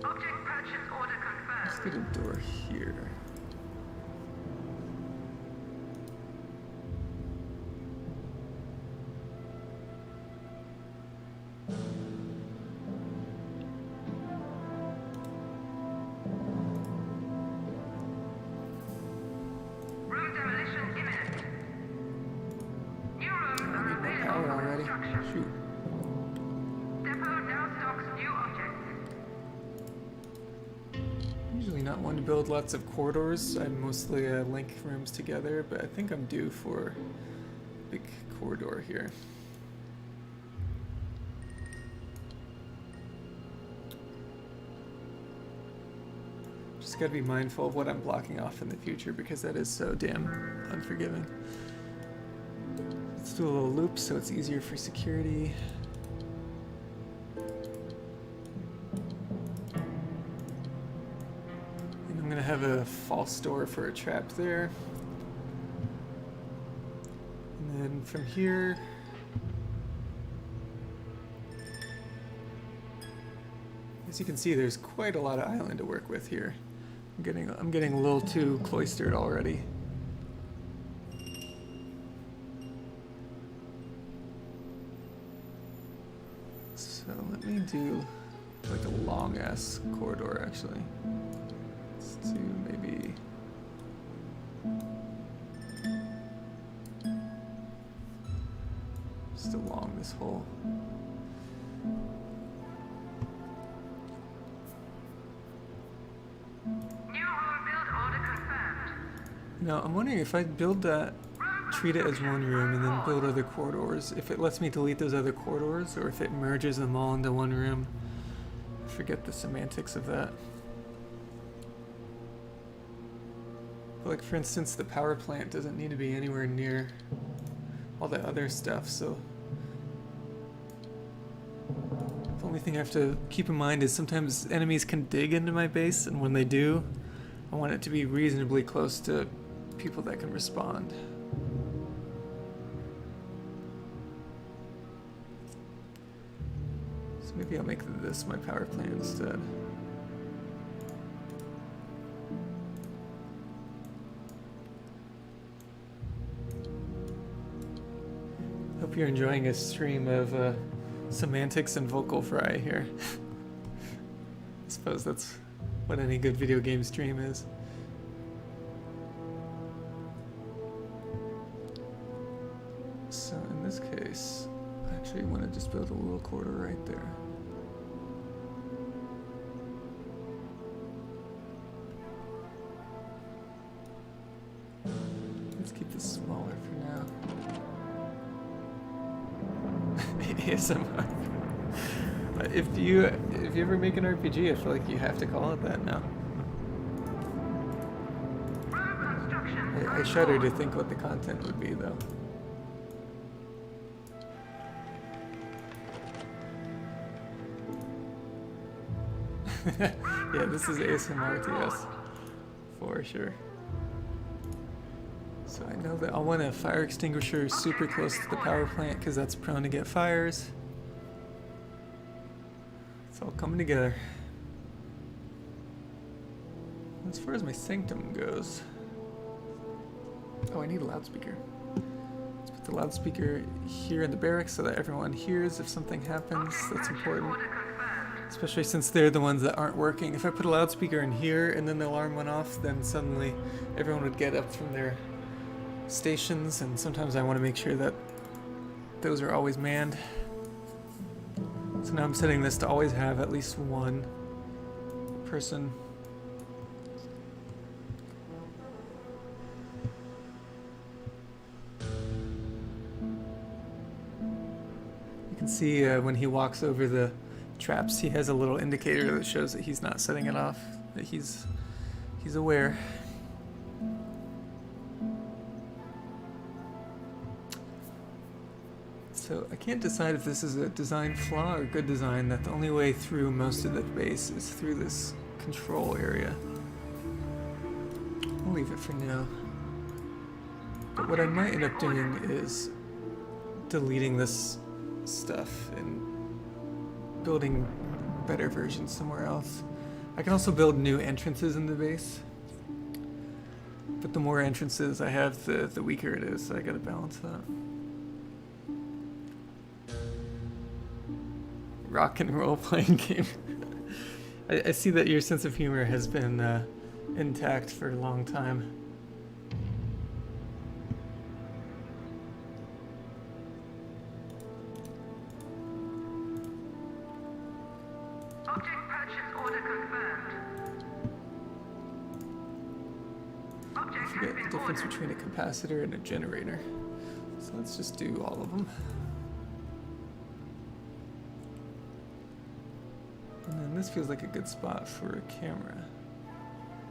C: Object purchase order
A: Let's
C: confirmed.
A: get a door here.
C: Room demolition imminent. New rooms
A: I
C: are
A: need more
C: available
A: power
C: for
A: already.
C: construction.
A: Shoot.
C: Depot now stocks new objects.
A: Usually not one to build lots of corridors. I mostly link rooms together, but I think I'm due for a big corridor here. Just gotta be mindful of what I'm blocking off in the future because that is so damn unforgiving. Let's do a little loop so it's easier for security. And I'm gonna have a false door for a trap there. And then from here, as you can see, there's quite a lot of island to work with here. I'm getting a little too cloistered already. So let me do like a long ass corridor actually. Let's do maybe just along this whole.
C: New room build order confirmed.
A: Now I'm wondering if I build that, treat it as one room and then build other corridors, if it lets me delete those other corridors or if it merges them all into one room. I forget the semantics of that. But like for instance, the power plant doesn't need to be anywhere near all that other stuff, so the only thing I have to keep in mind is sometimes enemies can dig into my base, and when they do, I want it to be reasonably close to people that can respond. So maybe I'll make this my power plant instead. Hope you're enjoying a stream of semantics and vocal fry here. I suppose that's what any good video game stream is. So in this case, I actually want to just build a little corridor right there. Let's keep this smaller for now. ASMR. If you ever make an RPG, I feel like you have to call it that now.
C: Room construction.
A: I shudder to think what the content would be, though. Yeah, this is ASMR TS for sure. So I know that I'll want a fire extinguisher super close to the power plant because that's prone to get fires. It's all coming together. As far as my sanctum goes, oh, I need a loudspeaker. Let's put the loudspeaker here in the barracks so that everyone hears if something happens. That's important.
C: Order confirmed.
A: Especially since they're the ones that aren't working. If I put a loudspeaker in here and then the alarm went off, then suddenly everyone would get up from their stations, and sometimes I want to make sure that those are always manned. So now I'm setting this to always have at least one person. You can see when he walks over the traps, he has a little indicator that shows that he's not setting it off, that he's aware. So I can't decide if this is a design flaw or good design, that the only way through most of the base is through this control area. I'll leave it for now. But what I might end up doing is deleting this stuff and building better versions somewhere else. I can also build new entrances in the base, but the more entrances I have, the weaker it is, so I gotta balance that. Rock and roll playing game. I see that your sense of humor has been intact for a long time.
C: Object purchase order confirmed. Object
A: I
C: has
A: forget the
C: been
A: difference
C: ordered.
A: between a capacitor and a generator. So let's just do all of them. And then this feels like a good spot for a camera.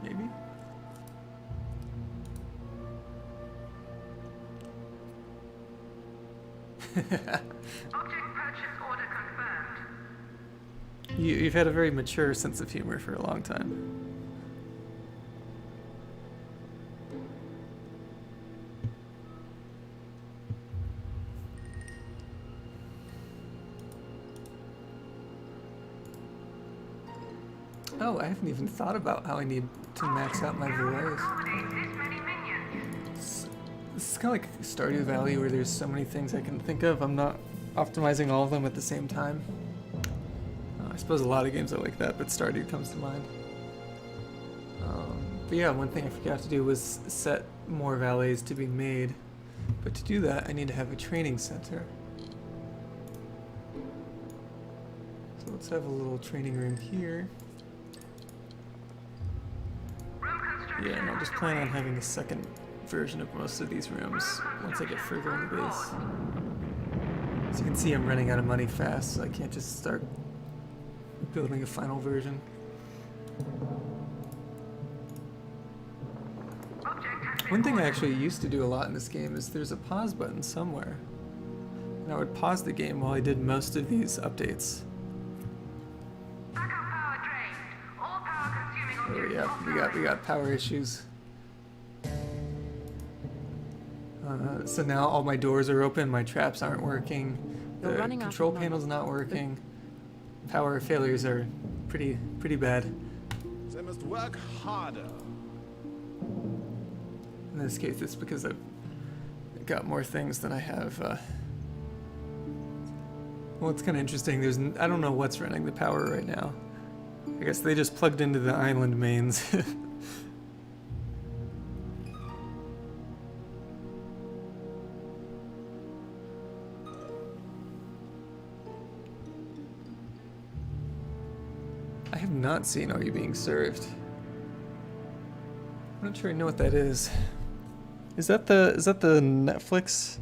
A: Maybe?
C: Object purchase order confirmed.
A: You've had a very mature sense of humor for a long time. Oh, I haven't even thought about how I need to max out my valets.
C: Accommodate this many minions.
A: This is kind of like Stardew Valley, where there's so many things I can think of. I'm not optimizing all of them at the same time. I suppose a lot of games are like that, but Stardew comes to mind. But yeah, one thing I forgot to do was set more valets to be made. But to do that, I need to have a training center. So let's have a little training room here.
C: Room construction.
A: Yeah, and I'll just plan on having a second version of most of these rooms once I get further in the base. As you can see, I'm running out of money fast, so I can't just start building a final version.
C: Object has been
A: One thing I
C: ordered.
A: actually used to do a lot in this game is there's a pause button somewhere. And I would pause the game while I did most of these updates.
C: Backup power drained. All power consuming
A: Oh
C: objects
A: yeah, we got power issues. So now all my doors are open, my traps aren't working,
D: You're
A: the
D: running out of
A: control
D: money.
A: panel's not working. Power failures are pretty bad.
B: They must work harder.
A: In this case, it's because I've got more things than I have. Well, it's kind of interesting. I don't know what's running the power right now. I guess they just plugged into the island mains. I have not seen Are You Being Served? I'm not sure I know what that is. Is that the Netflix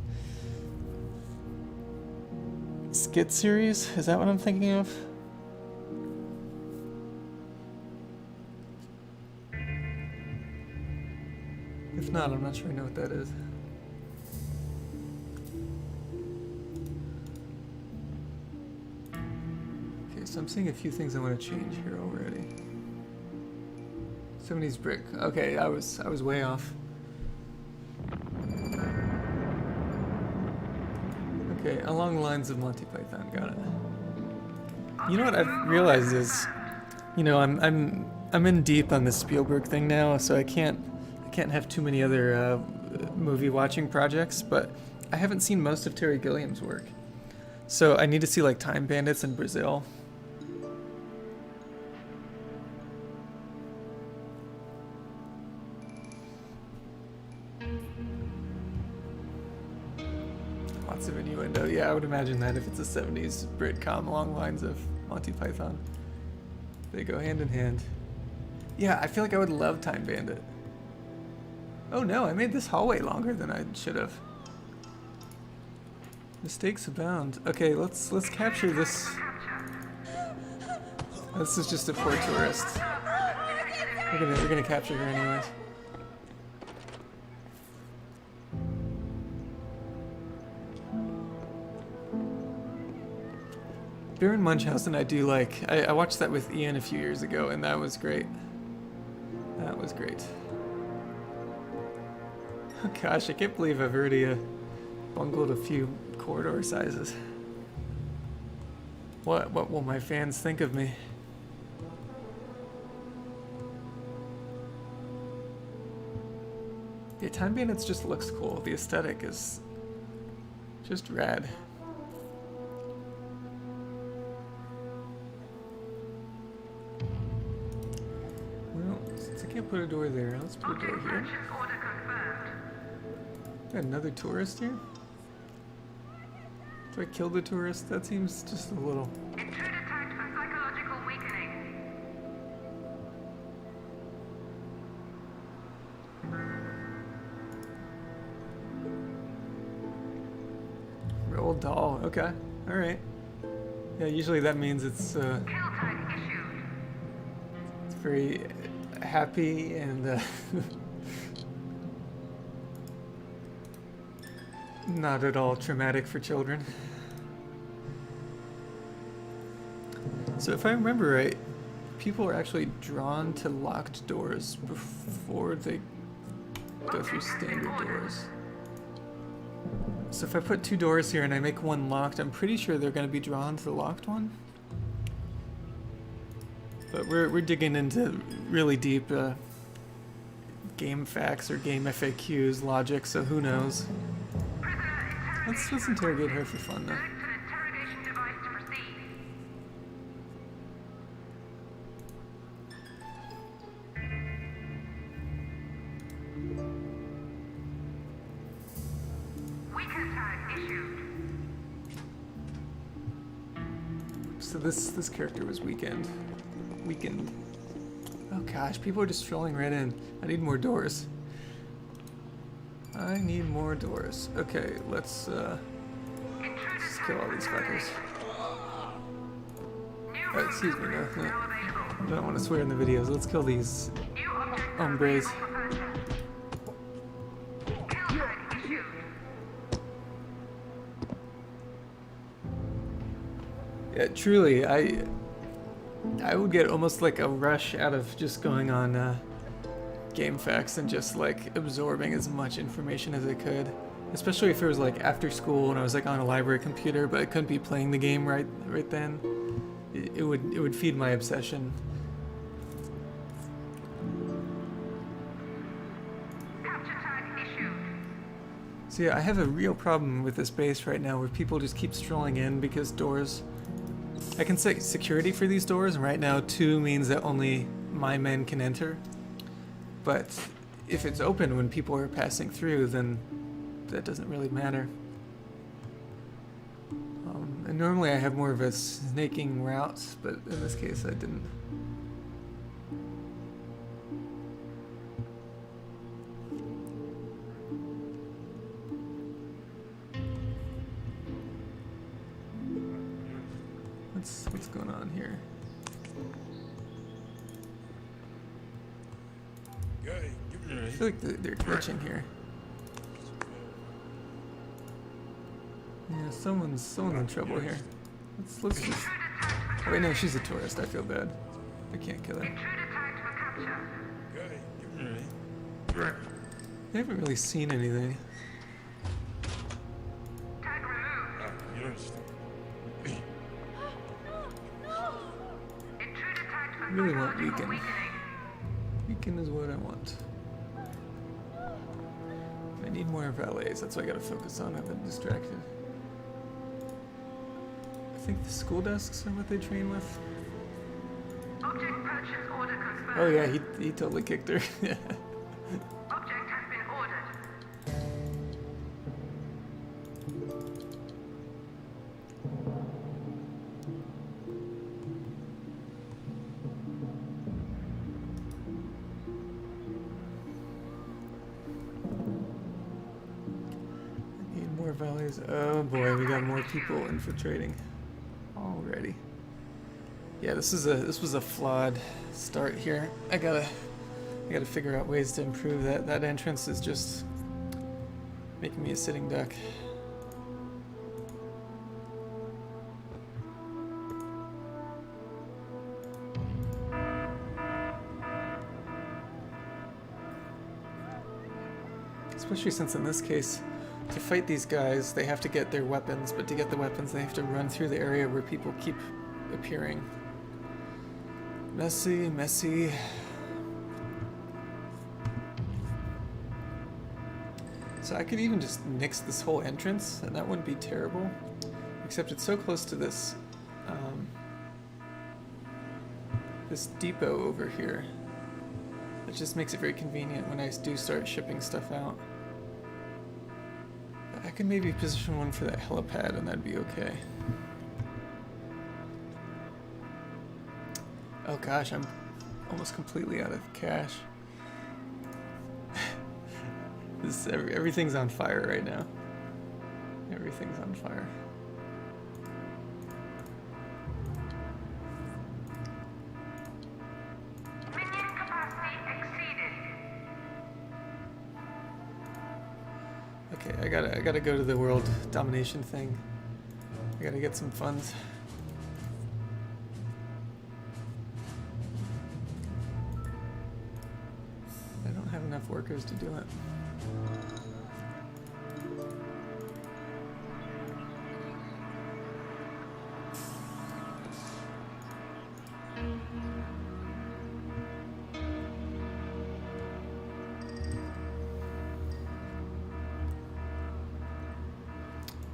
A: skit series? Is that what I'm thinking of? If not, I'm not sure I know what that is. Okay, so I'm seeing a few things I want to change here already. 70s brick. Okay, I was way off. Okay, along the lines of Monty Python, got it. You know what I've realized is, you know, I'm in deep on this Spielberg thing now, so I can't have too many other movie watching projects, but I haven't seen most of Terry Gilliam's work. So I need to see like Time Bandits in Brazil. Lots of innuendo. Yeah, I would imagine that if it's a 70s Britcom along the lines of Monty Python. They go hand in hand. Yeah, I feel like I would love Time Bandit. Oh no, I made this hallway longer than I should have. Mistakes abound. Okay, let's capture this. This is just a poor tourist. We're gonna capture her anyways. Baron Munchausen I do like. I watched that with Ian a few years ago and that was great. That was great. Oh gosh, I can't believe I've already bungled a few corridor sizes. What will my fans think of me? Yeah, Time Bandits just looks cool. The aesthetic is just rad. Well, since I can't put a door there, let's put a door here.
C: Purchase order confirmed.
A: Got another tourist here? Do I kill the tourist? That seems just a little...
C: Intruder tagged for psychological weakening.
A: Roll doll. Okay. Alright. Yeah, usually that means it's
C: Kill tag issued.
A: very happy and not at all traumatic for children. So if I remember right, people are actually drawn to locked doors before they go through standard doors. So if I put 2 doors here and I make one locked, I'm pretty sure they're going to be drawn to the locked one. But we're digging into really deep game facts or game FAQs logic, so who knows. Let's interrogate her for fun though.
C: Select an interrogation device to proceed. Weaker tag issued.
A: So this character was weakened. Oh gosh, people are just strolling right in. I need more doors. I need more doors. Okay, let's kill all these fuckers. Excuse me, no. I don't want to swear in the videos. Let's kill these hombres. Yeah, truly, I would get almost like a rush out of just going on game facts and just like absorbing as much information as I could. Especially if it was like after school and I was like on a library computer, but I couldn't be playing the game right then. It would feed my obsession.
C: Capture tag issued.
A: So yeah, I have a real problem with this base right now where people just keep strolling in because doors... I can set security for these doors, and right now 2 means that only my men can enter. But if it's open when people are passing through, then that doesn't really matter. And normally I have more of a snaking route, but in this case I didn't. What's going on here? I feel like they're glitching here. Yeah, someone's in trouble here. Let's just... Oh, wait, no, she's a tourist. I feel bad. I can't kill her.
C: Intruder tagged for capture.
A: I haven't really seen anything.
C: Tag removed. Intruder tagged for
A: I really want
C: psychological
A: weaken. Weaken is what I want. I need more valets. That's what I gotta focus on. I've been distracted. I think the school desks are what they train with.
C: Object purchase order confirmed.
A: Oh yeah, he totally kicked her.
C: Object has been ordered.
A: There's, oh boy, we got more people infiltrating already. Yeah, this was a flawed start here. I gotta figure out ways to improve that. That entrance is just making me a sitting duck. Especially since in this case, to fight these guys, they have to get their weapons, but to get the weapons, they have to run through the area where people keep appearing. Messy, messy. So I could even just nix this whole entrance, and that wouldn't be terrible. Except it's so close to this, this depot over here. It just makes it very convenient when I do start shipping stuff out. I could maybe position one for that helipad, and that'd be okay. Oh gosh, I'm almost completely out of cash. Everything's on fire right now. Everything's on fire.
C: Minion capacity exceeded.
A: Okay, I gotta go to the world domination thing. I gotta get some funds. I don't have enough workers to do it.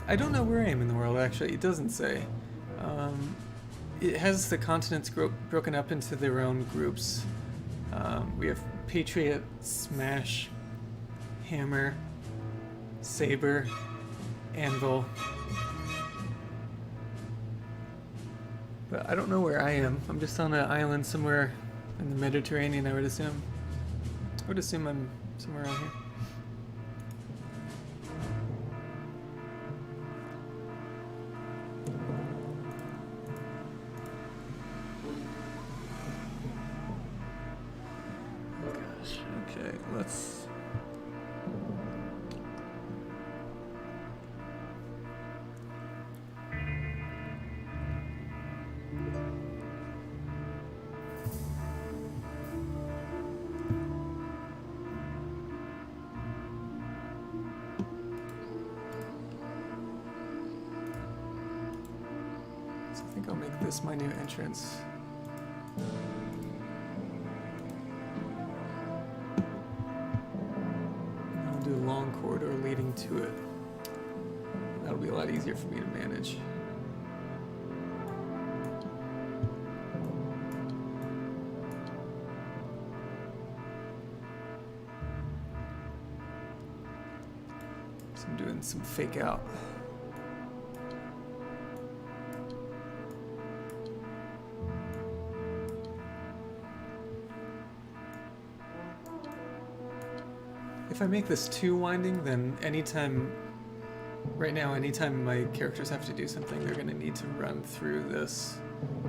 A: I don't know where I am in the world, actually. It doesn't say. It has the continents broken up into their own groups. We have Patriot, Smash, Hammer, Saber, Anvil. But I don't know where I am. I'm just on an island somewhere in the Mediterranean, I would assume. I would assume I'm somewhere around here. Okay, let's... So I think I'll make this my new entrance. Do a long corridor leading to it. That'll be a lot easier for me to manage. So I'm doing some fake out. If I make this too winding, then anytime, right now, anytime my characters have to do something, they're gonna need to run through this,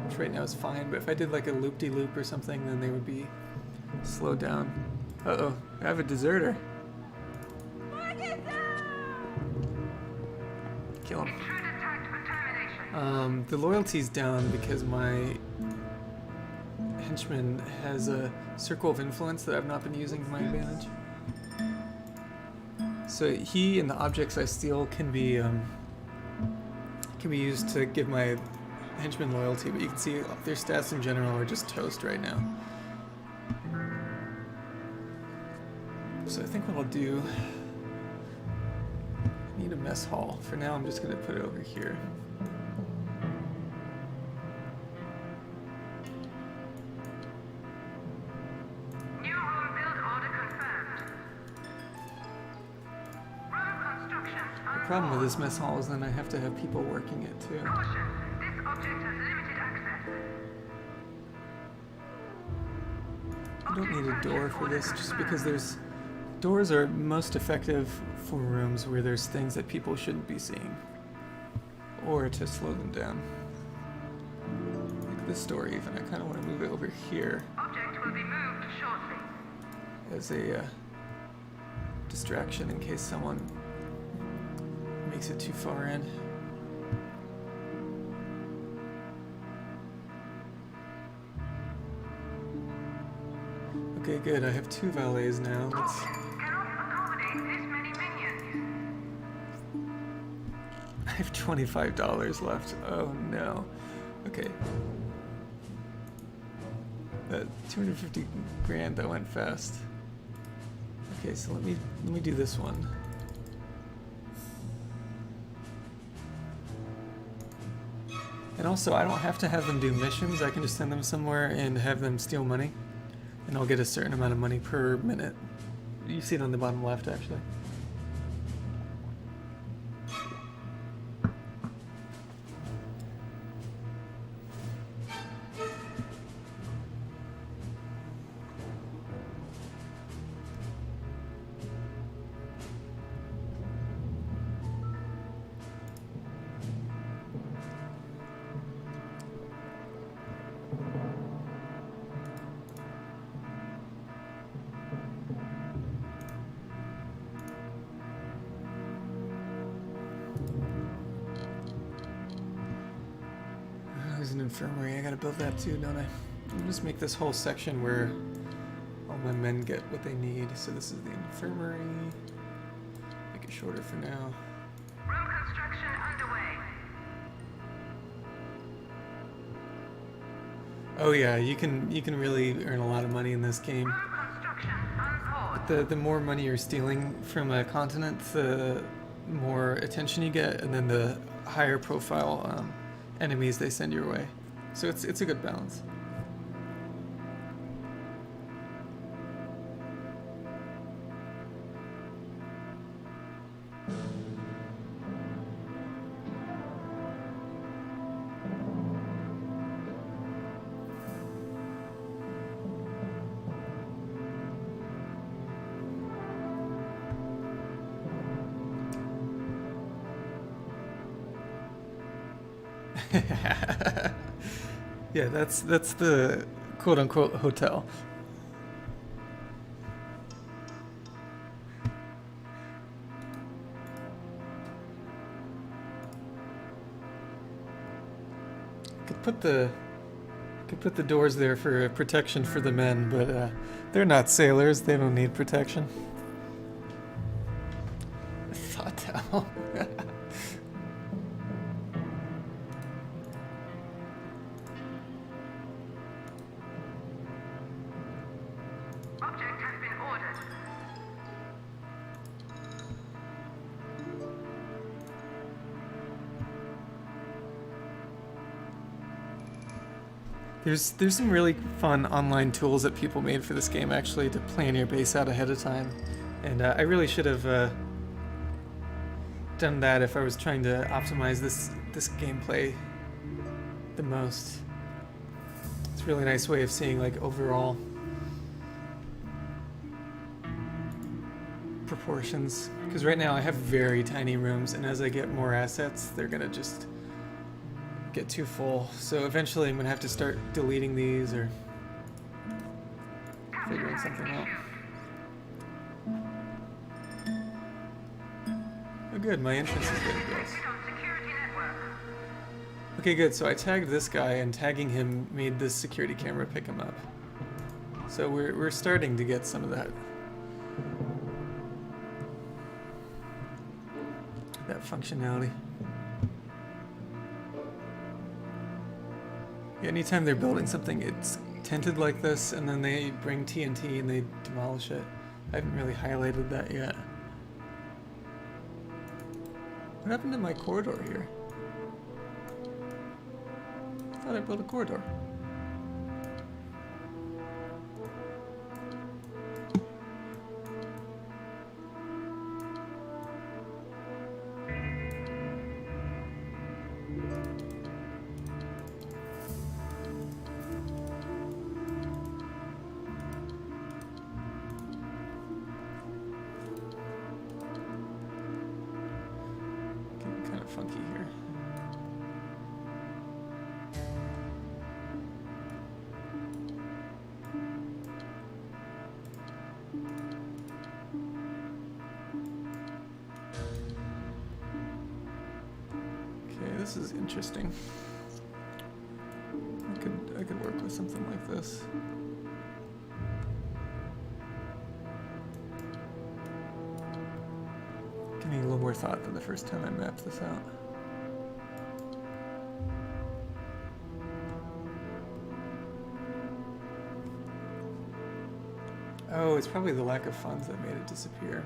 A: which right now is fine, but if I did like a loop-de-loop or something, then they would be slowed down. Uh-oh, I have a deserter. Kill him.
C: Intruder tagged for termination.
A: The loyalty's down because my henchman has a circle of influence that I've not been using to my advantage. So he and the objects I steal can be used to give my henchmen loyalty, but you can see their stats in general are just toast right now. So I think what I'll do, I need a mess hall. For now, I'm just gonna put it over here.
C: New home build order confirmed. Road construction
A: The problem with this mess hall is then I have to have people working it too.
C: Caution, this object has limited access.
A: I don't need a door for this just because there's Doors are most effective for rooms where there's things that people shouldn't be seeing, or to slow them down. Like this door even, I kind of want to move it over here
C: Object will be moved shortly.
A: as a distraction in case someone makes it too far in. Okay, good. I have 2 valets now. Let's.
C: Object cannot accommodate this many minions.
A: I have $25 left. Oh no. Okay. That 250 grand, that went fast. Okay, so let me do this one. And also, I don't have to have them do missions. I can just send them somewhere and have them steal money, and I'll get a certain amount of money per minute. You see it on the bottom left, actually. There's an infirmary. I gotta build that too, don't I? I'll just make this whole section where all my men get what they need. So this is the infirmary. Make it shorter for now.
C: Room construction underway.
A: Oh yeah, you can really earn a lot of money in this game.
C: Room construction on pause.
A: The more money you're stealing from a continent, the more attention you get, and then the higher profile enemies they send your way. So it's a good balance. Yeah, that's the quote-unquote hotel. Could put the doors there for protection for the men, but they're not sailors. They don't need protection. Hotel.
C: Object has been ordered.
A: There's some really fun online tools that people made for this game, actually, to plan your base out ahead of time. And I really should have done that if I was trying to optimize this gameplay the most. It's a really nice way of seeing like overall proportions. Because right now I have very tiny rooms, and as I get more assets, they're gonna just get too full. So eventually I'm gonna have to start deleting these or figuring something out. Oh good, my entrance is getting built.
C: On security network.
A: Okay, good. So I tagged this guy, and tagging him made this security camera pick him up. So we're starting to get some of that functionality. Yeah, anytime they're building something, it's tinted like this, and then they bring TNT and they demolish it. I haven't really highlighted that yet. What happened to my corridor here? I thought I built a corridor. funky here. Okay, this is interesting. I could work with something like this. Give me a little more thought than the first time I mapped this out. Oh, it's probably the lack of funds that made it disappear.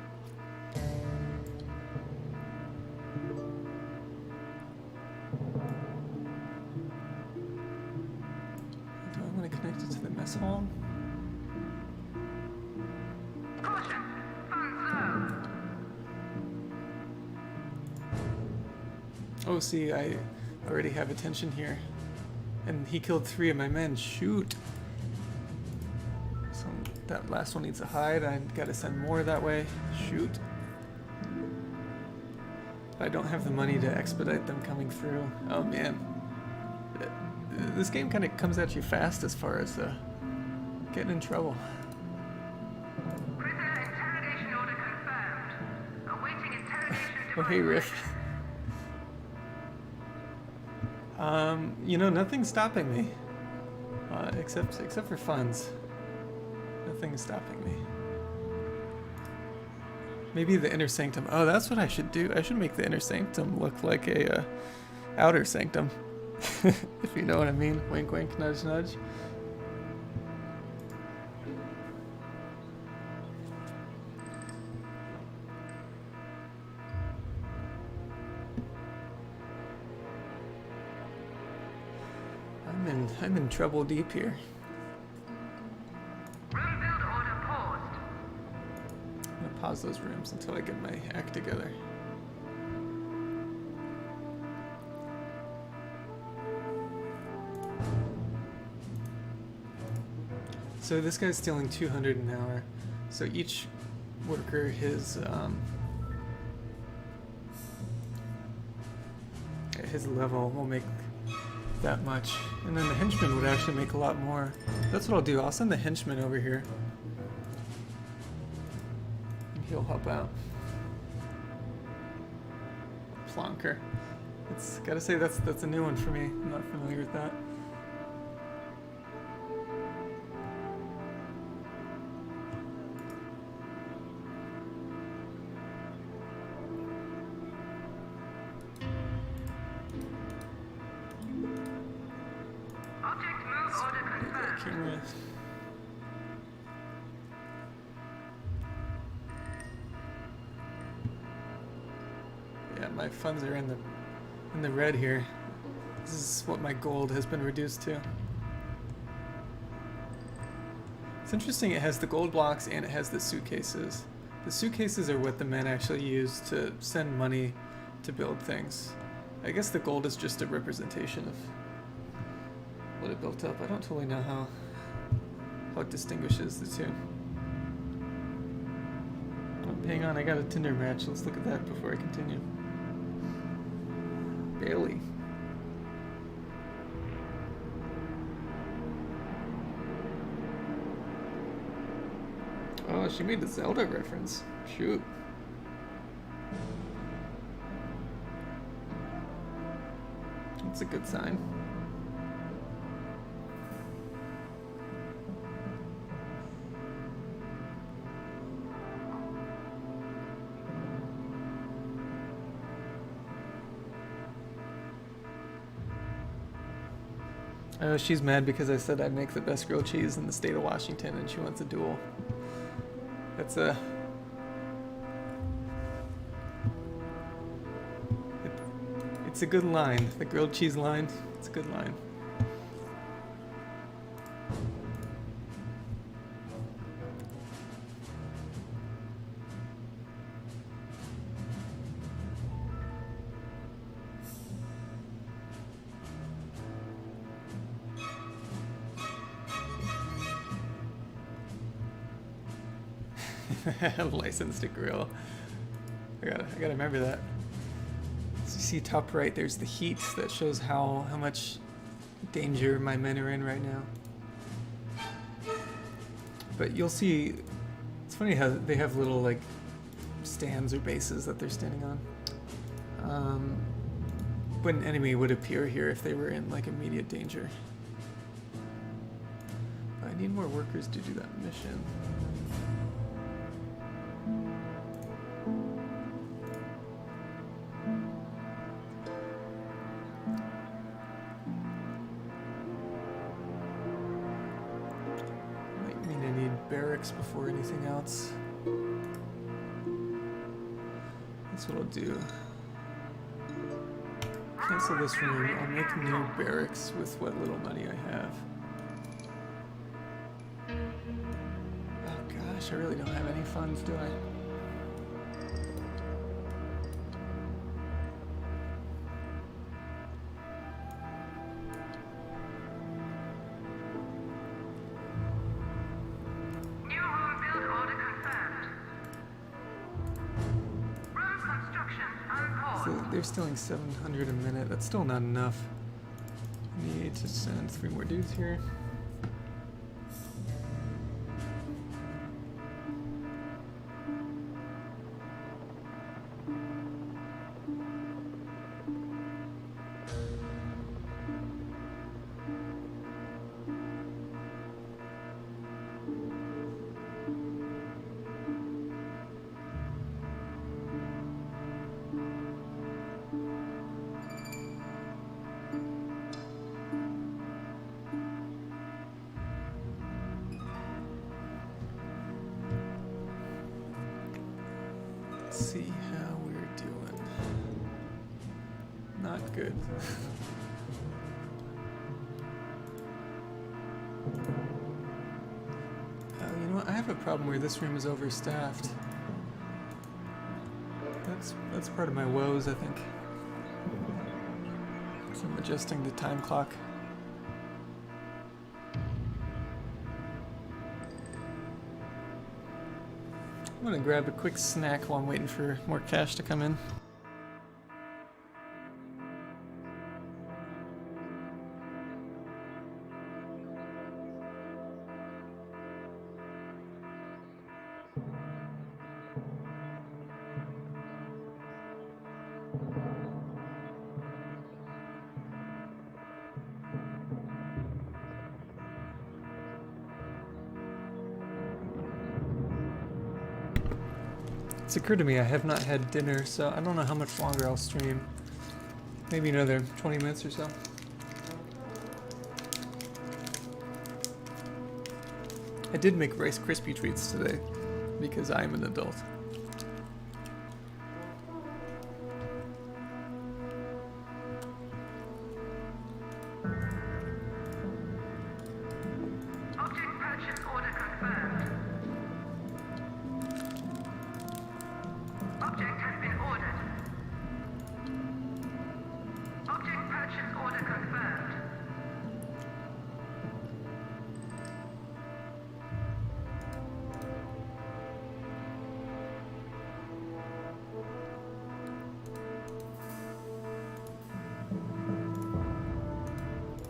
A: Do I want to connect it to the mess hall?
C: Caution! Funds low.
A: Oh, see, I already have attention here. And he killed 3 of my men. Shoot! So that last one needs to hide. I gotta send more that way. Shoot. I don't have the money to expedite them coming through. Oh man. This game kind of comes at you fast as far as getting in trouble.
C: Prisoner interrogation order confirmed. Awaiting interrogation
A: Oh, hey, Riff. You know, nothing's stopping me. Except for funds. Nothing's stopping me. Maybe the inner sanctum. Oh, that's what I should do. I should make the inner sanctum look like a outer sanctum. If you know what I mean. Wink, wink, nudge, nudge. I'm in trouble deep here.
C: Room build order paused.
A: I'm gonna pause those rooms until I get my act together. So this guy's stealing 200 an hour. So each worker, his level will make that much. And then the henchman would actually make a lot more. That's what I'll do. I'll send the henchman over here. And he'll help out. Plonker. It's gotta say that's a new one for me. I'm not familiar with that.
C: Object move order confirmed.
A: Camera. Yeah, my funds are in the red here. This is what my gold has been reduced to. It's interesting, it has the gold blocks and it has the suitcases. The suitcases are what the men actually use to send money to build things. I guess the gold is just a representation of what it built up. I don't totally know how it distinguishes the two. Oh, hang on, I got a Tinder match. Let's look at that before I continue. Bailey. Oh, she made the Zelda reference. Shoot. That's a good sign. She's mad because I said I'd make the best grilled cheese in the state of Washington and she wants a duel. That's it's a good line. The grilled cheese line, it's a good line. License to grill. I gotta remember that. see top right, there's the heat that shows how much danger my men are in right now. But you'll see, it's funny how they have little like stands or bases that they're standing on. When an enemy would appear here if they were in like immediate danger. But I need more workers to do that mission. Might mean I need barracks before anything else. That's what I'll do. Cancel this room. I'll make new barracks with what little money I have. Oh gosh, I really don't have any funds, do I?
C: New home build order confirmed. Road construction on pause.
A: So they're stealing 700 a minute. That's still not enough. I need to send 3 more dudes here. Let's see how we're doing. Not good. You know what? I have a problem where this room is overstaffed. That's part of my woes, I think. So I'm adjusting the time clock. I'm gonna grab a quick snack while I'm waiting for more cash to come in. It's occurred to me I have not had dinner, so I don't know how much longer I'll stream. Maybe another 20 minutes or so. I did make Rice Krispie treats today because I'm an adult.
C: Object purchase order confirmed. Object has been ordered. Object purchase order confirmed.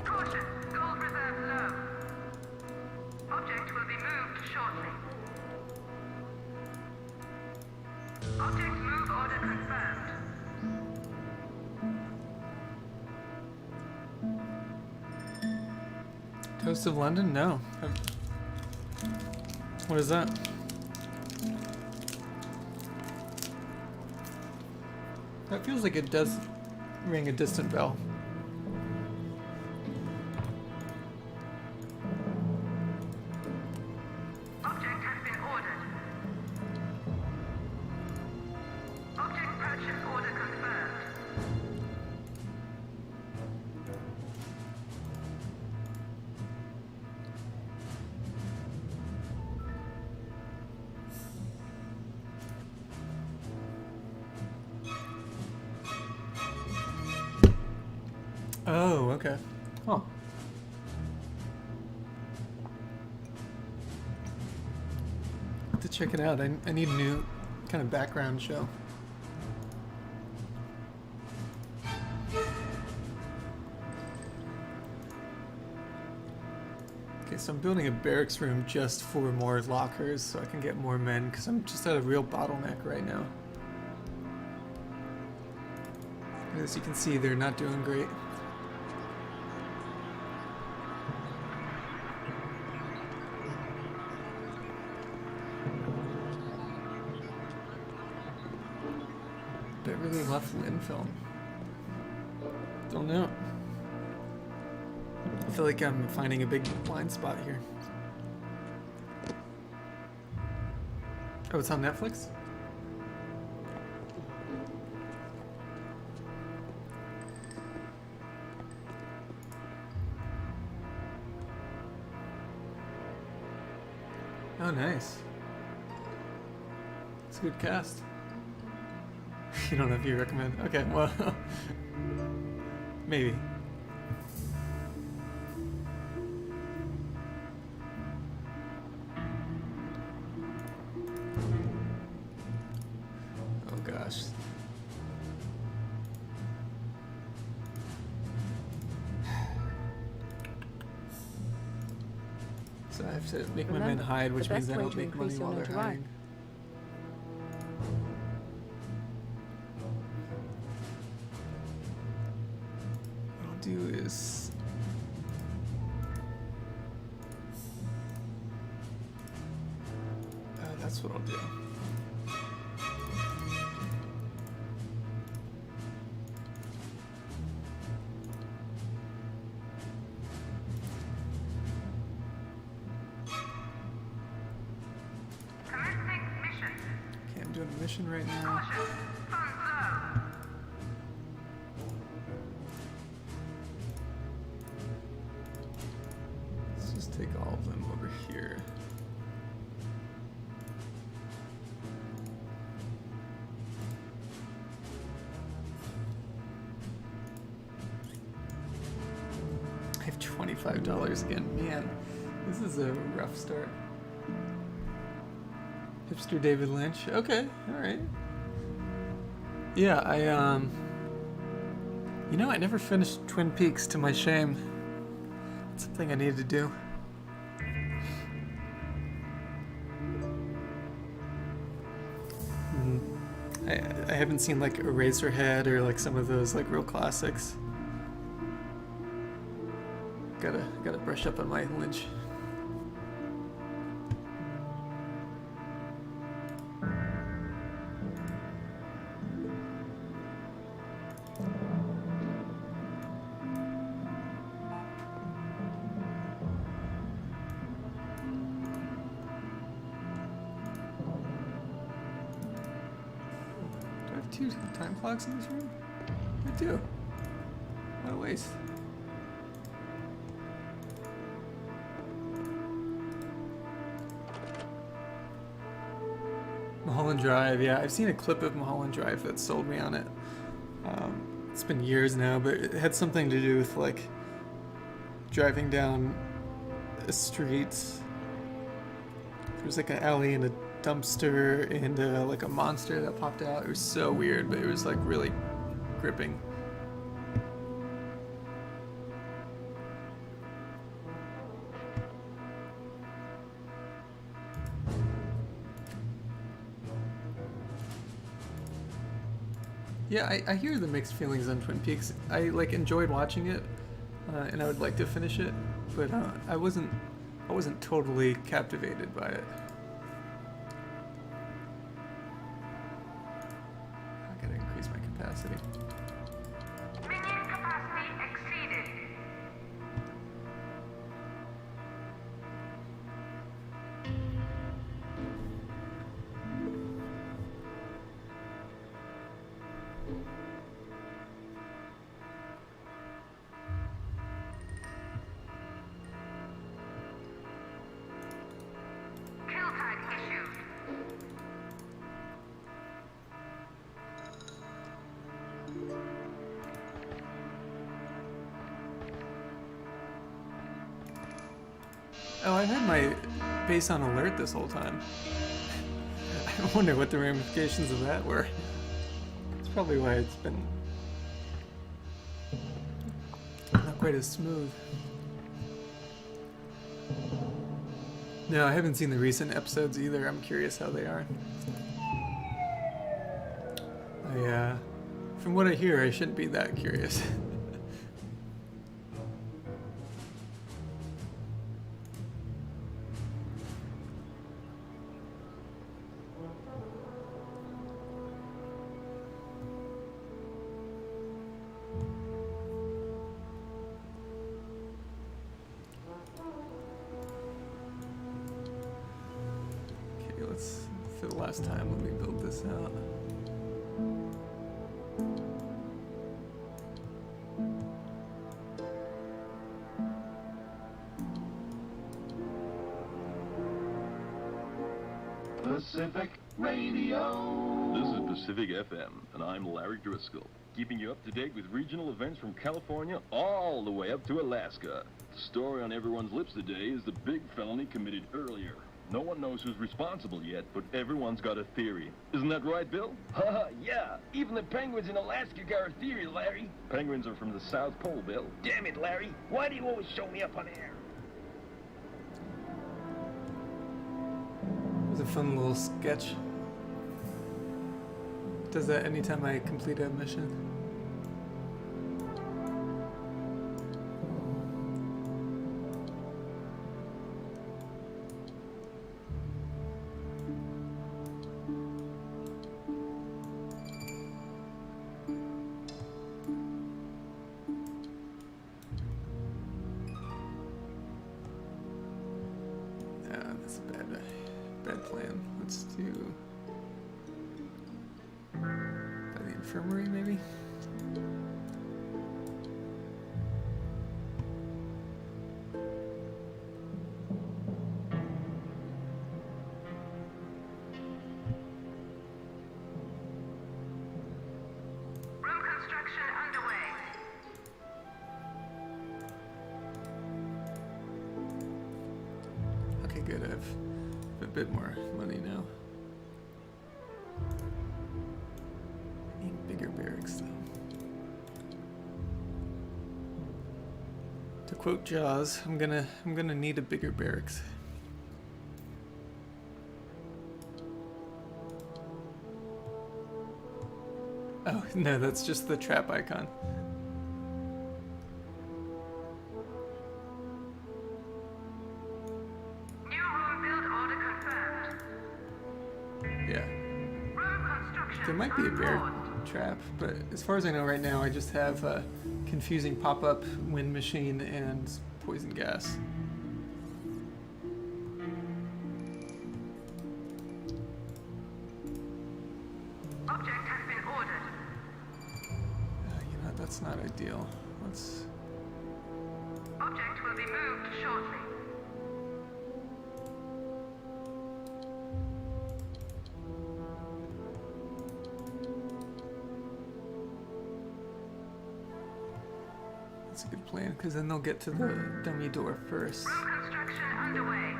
C: Caution, gold reserve low. Object will be moved shortly. Object move order confirmed.
A: Coast of London? No. What is that? That feels like it does ring a distant bell.
C: Object has been ordered. Object purchase order confirmed.
A: Oh, okay. Huh. Have to check it out. I need a new kind of background show. Okay, so I'm building a barracks room just for more lockers so I can get more men because I'm just at a real bottleneck right now. As you can see, they're not doing great. Beverly left Lynn film. Don't know. I feel like I'm finding a big blind spot here. Oh, it's on Netflix? Oh, nice. It's a good cast. You don't know if you recommend. Okay, well, maybe. Oh gosh. So I have to make my men hide, which means I don't make money while they're hiding. What I'll do is that's what I'll do.
C: Commencing mission.
A: Okay, I'm doing a mission right now.
C: Caution. Funds low.
A: Let's just take all of them over here. I have $25 again. Man, this is a rough start. Hipster David Lynch. Okay, alright. Yeah, you know, I never finished Twin Peaks, to my shame. It's something I needed to do. I haven't seen like Eraserhead or like some of those like real classics. Gotta brush up on my Lynch. Do I have 2 time clocks in this room? I do. What a waste. Mulholland Drive, yeah, I've seen a clip of Mulholland Drive that sold me on it. It's been years now, but it had something to do with like driving down a street. There was like an alley and a dumpster and like a monster that popped out. It was so weird, but it was like really gripping. Yeah, I hear the mixed feelings on Twin Peaks. I like enjoyed watching it, and I would like to finish it, but I wasn't totally captivated by it. I gotta increase my capacity.
C: Minion capacity exceeded. Kill tag issued.
A: Oh, I had my base on alert this whole time. I wonder what the ramifications of that were. That's probably why it's been not quite as smooth. No, I haven't seen the recent episodes either. I'm curious how they are. From what I hear, I shouldn't be that curious. Okay, for the last time, let me build this out.
F: Pacific Radio. This is Pacific FM, and I'm Larry Driscoll, keeping you up to date with regional events from California all the way up to Alaska. The story on everyone's lips today is the big felony committed earlier. No one knows who's responsible yet, but everyone's got a theory. Isn't that right, Bill? Haha, yeah. Even the penguins in Alaska got a theory, Larry. Penguins are from the South Pole, Bill. Damn it, Larry. Why do you always show me up on air?
A: It was a fun little sketch. Does that anytime I complete a mission. That's a bad plan. Let's do by the infirmary, maybe.
C: Room construction underway.
A: Okay, good. I have a bit more money now. I need bigger barracks, though. To quote Jaws, I'm gonna need a bigger barracks. Oh no, that's just the trap icon.
C: New room build order confirmed.
A: Yeah.
C: Room construction
A: There might be a bear
C: paused.
A: trap, but as far as I know right now, I just have a confusing pop-up wind machine and poison gas.
C: Object has been ordered.
A: You know, that's not ideal. Let's...
C: Object will be moved shortly.
A: That's a good plan, because then they'll get to the dummy door first.
C: Room construction underway.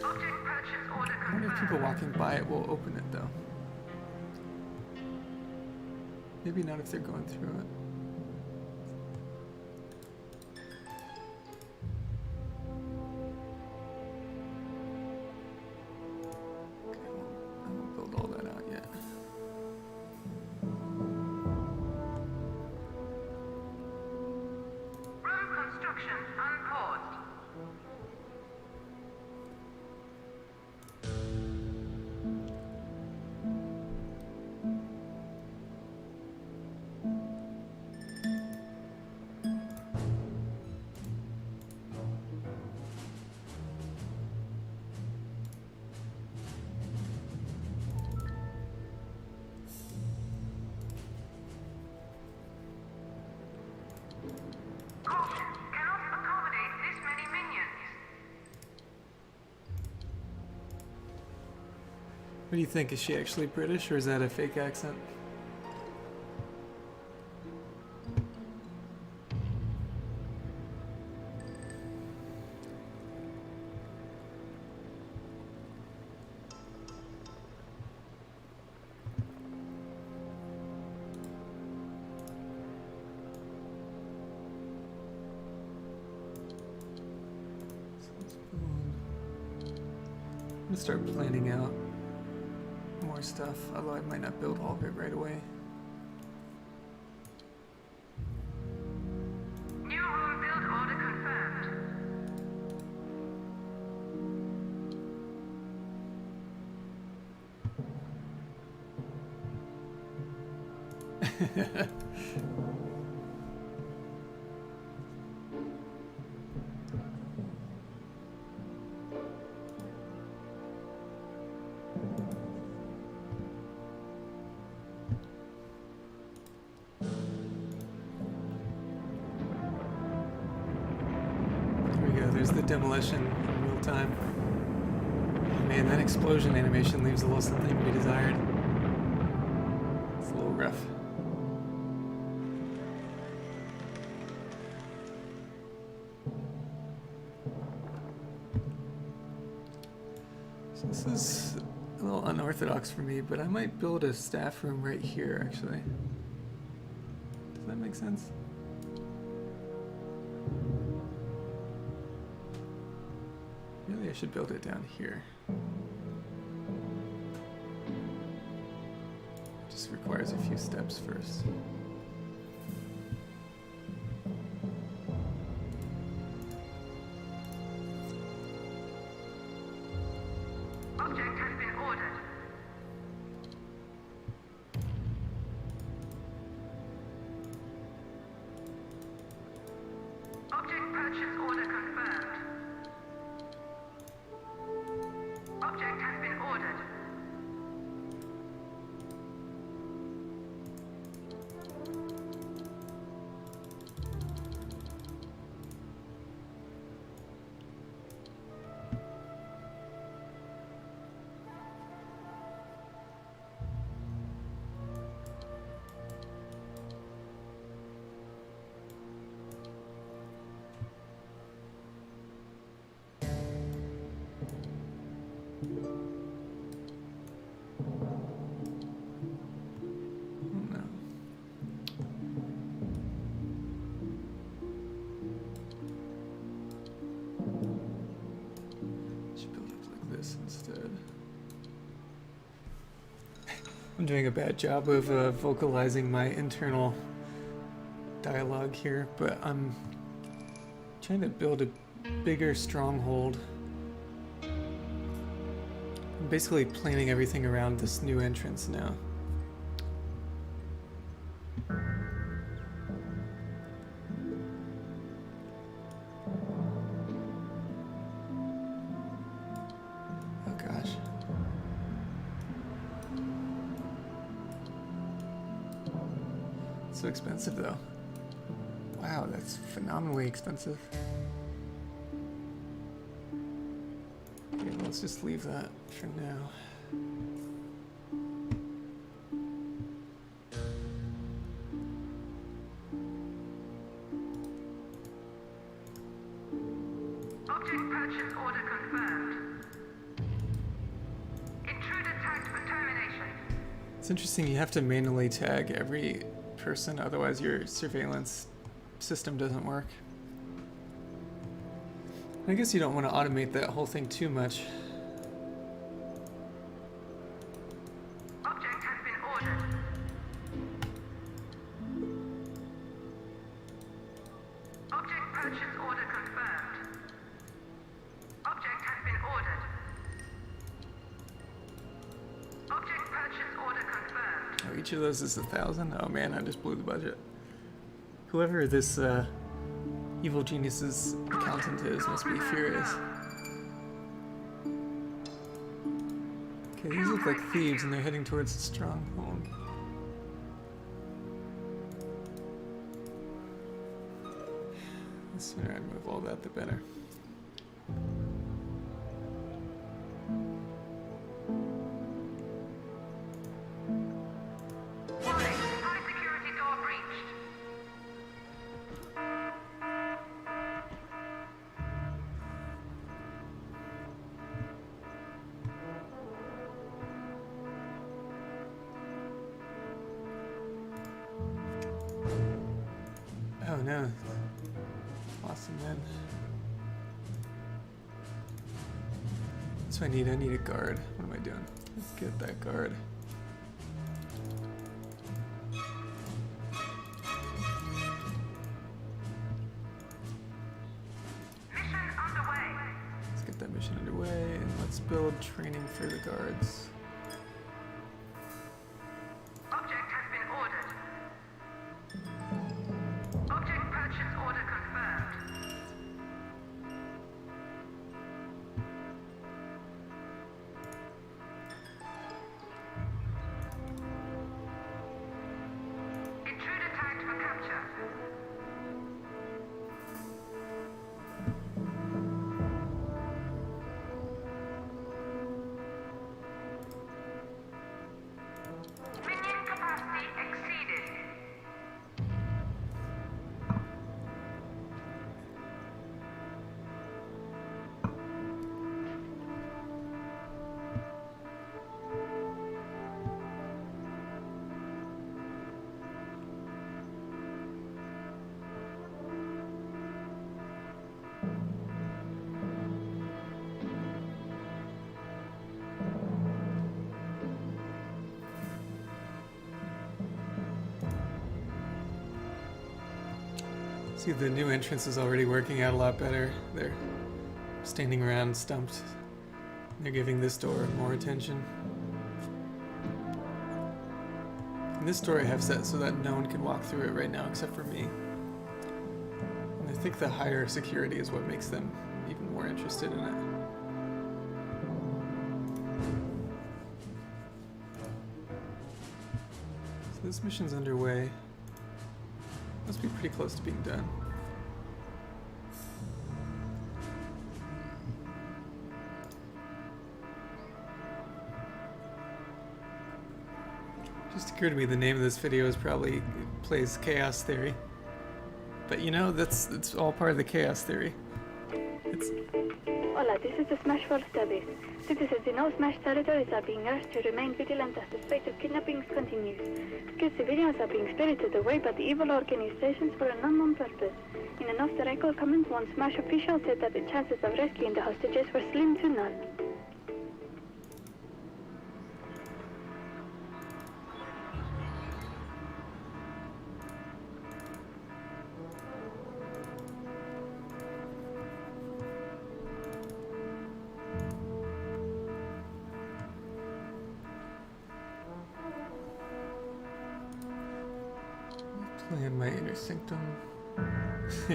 C: Object purchase order
A: I wonder if people
C: confirmed.
A: walking by it will open it, though. Maybe not if they're going through it. Okay, I won't build all that out yet.
C: Room construction unpaused. Caution, cannot accommodate this many minions.
A: What do you think? Is she actually British, or is that a fake accent? gonna start planning out more stuff, although I might not build all of it right away.
C: New home build order confirmed.
A: There we go, there's the demolition in real time. Oh man, that explosion animation leaves a little something to be desired. It's a little rough. So this is a little unorthodox for me, but I might build a staff room right here, actually. Does that make sense? Really, I should build it down here. Just requires a few steps first.
C: Object has been ordered. Object purchase order confirmed. Object has been ordered.
A: No. Should build it like this instead. I'm doing a bad job of vocalizing my internal dialogue here, but I'm trying to build a bigger stronghold. I'm basically planning everything around this new entrance now. Oh gosh. So expensive though. Wow, that's phenomenally expensive. Okay, let's just leave that for now.
C: Object purchase order confirmed. Intruder tagged for termination.
A: It's interesting, you have to manually tag every person, otherwise your surveillance system doesn't work. I guess you don't want to automate that whole thing too much.
C: Object has been ordered. Object purchase order confirmed. Object has been ordered. Object purchase order confirmed.
A: Oh, each of those is 1,000? Oh man, I just blew the budget. Whoever this evil genius's accountant is must be furious. Okay, these look like thieves and they're heading towards the stronghold. The sooner I move all that, the better.
C: Warning, high security door breached.
A: Oh no. Lost some men. It's do I need? I need a guard. What am I doing? Let's get that guard.
C: Mission underway.
A: Let's get that mission underway and let's build training for the guards.
C: Object has been ordered. Object purchase order confirmed. Intruder tagged for capture. Minion capacity exceeded.
A: See, the new entrance is already working out a lot better. They're standing around stumped. They're giving this door more attention. And this door I have set so that no one can walk through it right now except for me. And I think the higher security is what makes them even more interested in it. So this mission's underway. Must be pretty close to being done. Just occurred to me the name of this video is probably plays chaos theory. But you know, that's all part of the chaos theory. It's
G: Hola, this is the Smashville Studies. Citizens in all Smash territories are being urged to remain vigilant as the spate of kidnappings continues. Skilled civilians are being spirited away by the evil organizations for an unknown purpose. In an off-the-record comment, one Smash official said that the chances of rescuing the hostages were slim to none.
A: playing my inner sanctum. I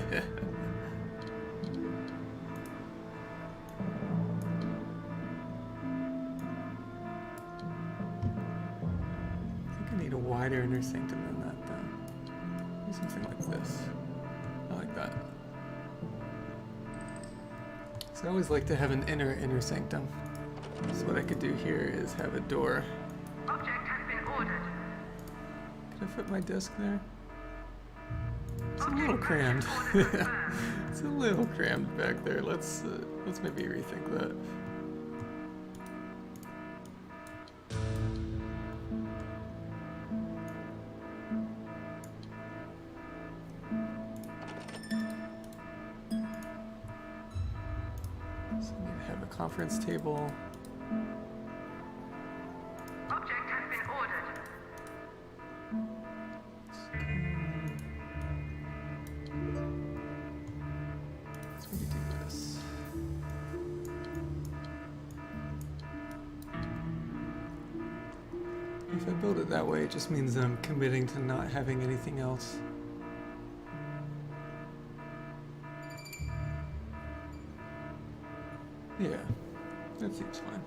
A: think I need a wider inner sanctum than that, though. Maybe something like this. I like that. So I always like to have an inner sanctum. So what I could do here is have a door.
C: Object has been ordered.
A: Could I fit my desk there? It's a little crammed. It's a little crammed back there. Let's maybe rethink that. So I need to have a conference table.
C: Object has been ordered.
A: Let's maybe do this. If I build it that way, it just means I'm committing to not having anything else. Yeah, that seems fine.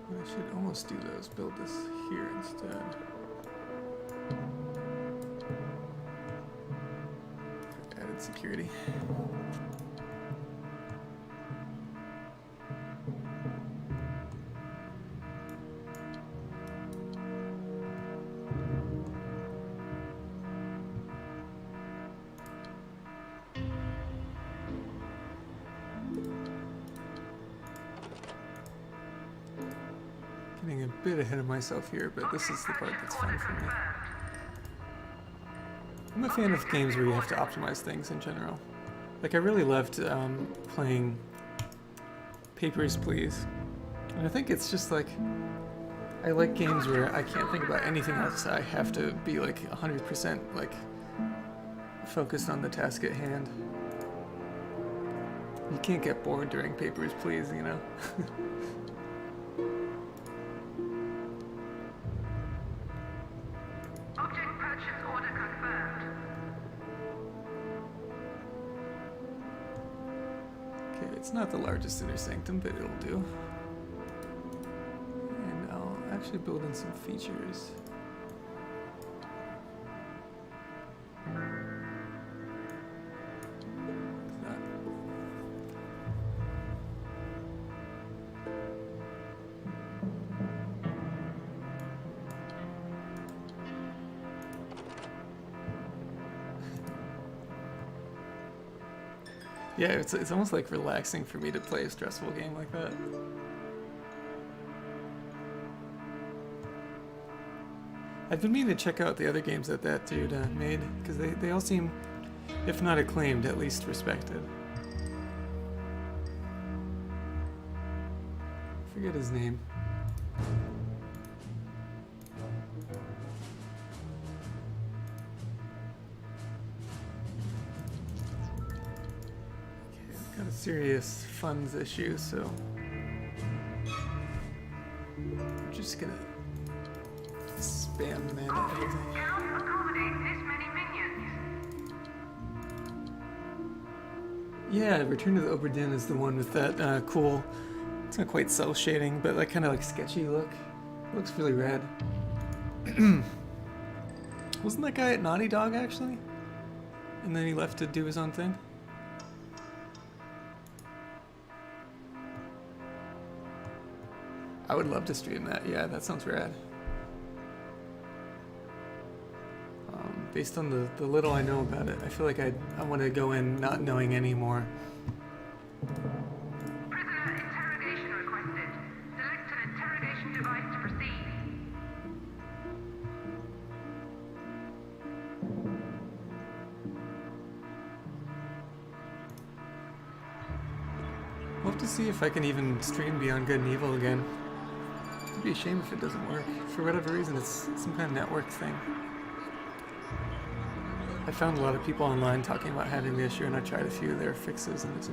A: What I should almost do though is build this here instead. For added security. Getting a bit ahead of myself here, but this is the part that's fun for me. I'm a fan of games where you have to optimize things in general. Like, I really loved playing Papers, Please. And I think it's just like, I like games where I can't think about anything else. I have to be like 100% like focused on the task at hand. You can't get bored during Papers, Please, you know?
C: Object purchase order confirmed.
A: Okay, it's not the largest inner sanctum, but it'll do. And I'll actually build in some features. That. Yeah, it's almost like relaxing for me to play a stressful game like that. I've been meaning to check out the other games that that dude made, because they all seem, if not acclaimed, at least respected. Forget his name. Got a serious funds issue, so I'm just gonna spam man everything.
C: Cannot accommodate this many minions.
A: Yeah, Return to the Obra Dinn is the one with that cool, it's not quite cell shading, but like kind of like sketchy look. Looks really rad. Wasn't that guy at Naughty Dog actually? And then he left to do his own thing? I would love to stream that. Yeah, that sounds rad. Based on the little I know about it, I feel like I want to go in not knowing any more.
C: Prisoner interrogation requested. Select an interrogation device to proceed.
A: We'll have to see if I can even stream Beyond Good and Evil again. It'd be a shame if it doesn't work. For whatever reason, it's some kind of network thing. I found a lot of people online talking about having the issue, and I tried a few of their fixes, and it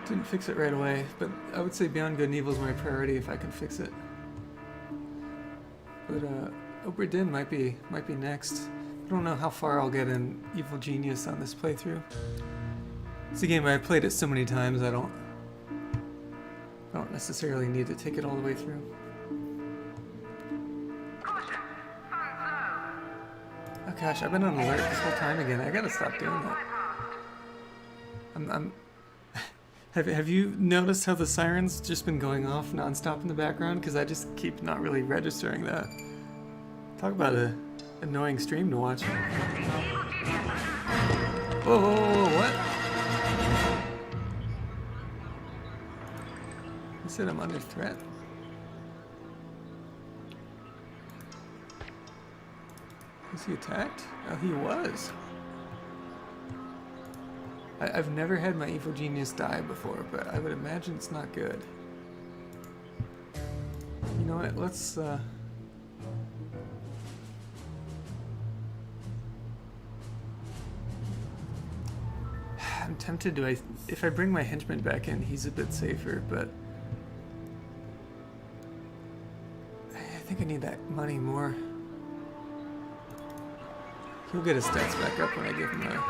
A: didn't fix it right away. But I would say Beyond Good and Evil is my priority if I can fix it. But Obra Dinn might be next. I don't know how far I'll get in Evil Genius on this playthrough. It's a game I played it so many times I don't necessarily need to take it all the way through.
C: Caution. Funds low.
A: Oh gosh, I've been on alert this whole time again. I gotta stop doing that.
C: Bypassed.
A: Have you noticed how the siren's just been going off nonstop in the background? Because I just keep not really registering that. Talk about a annoying stream to watch. Whoa, what? You said I'm under threat. Was he attacked? Oh, he was. I've never had my Evil Genius die before, but I would imagine it's not good. You know what? Let's I'm tempted to. If I bring my henchman back in, he's a bit safer, but I think I need that money more. He'll get his stats back up when I give him a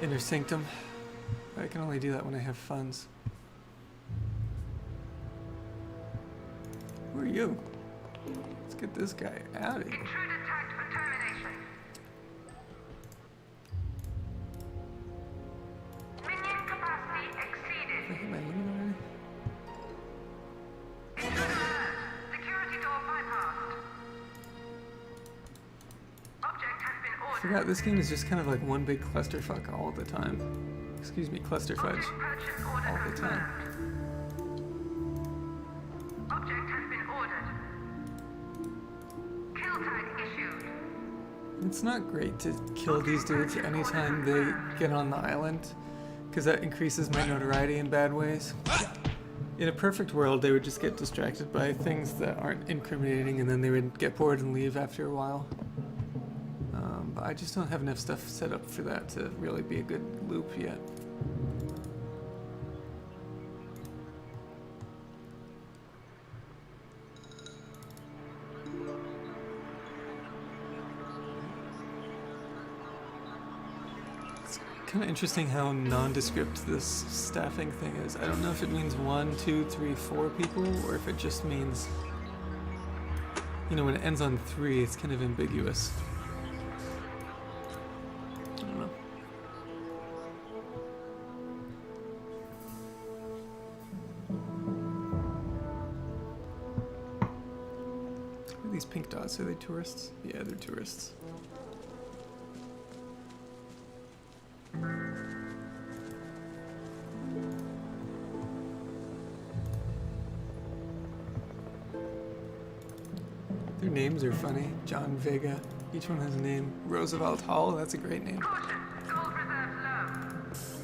A: Inner Sanctum. But I can only do that when I have funds. Who are you? Let's get this guy out of here.
C: Intruder tagged for termination. Minion capacity
A: Did I
C: exceeded.
A: hit my limit already?
C: Intruder alert. Security door bypassed. Object has been
A: I
C: ordered.
A: forgot this game is just kind of like one big clusterfuck all the time. Excuse me, cluster fudge.
C: Object purchase order
A: All the time.
C: confirmed. Object has been ordered. Kill tag issued.
A: It's not great to kill these dudes anytime they get on the island, because that increases my notoriety in bad ways. In a perfect world, they would just get distracted by things that aren't incriminating, and then they would get bored and leave after a while. But I just don't have enough stuff set up for that to really be a good loop yet. Kind of interesting how nondescript this staffing thing is. I don't know if it means 1, 2, 3, 4 people, or if it just means, you know, when it ends on 3, it's kind of ambiguous. I don't know. What are these pink dots? Are they tourists? Yeah, they're tourists. Their names are funny. John Vega. Each one has a name. Roosevelt Hall. That's a great name.
C: Caution, gold reserves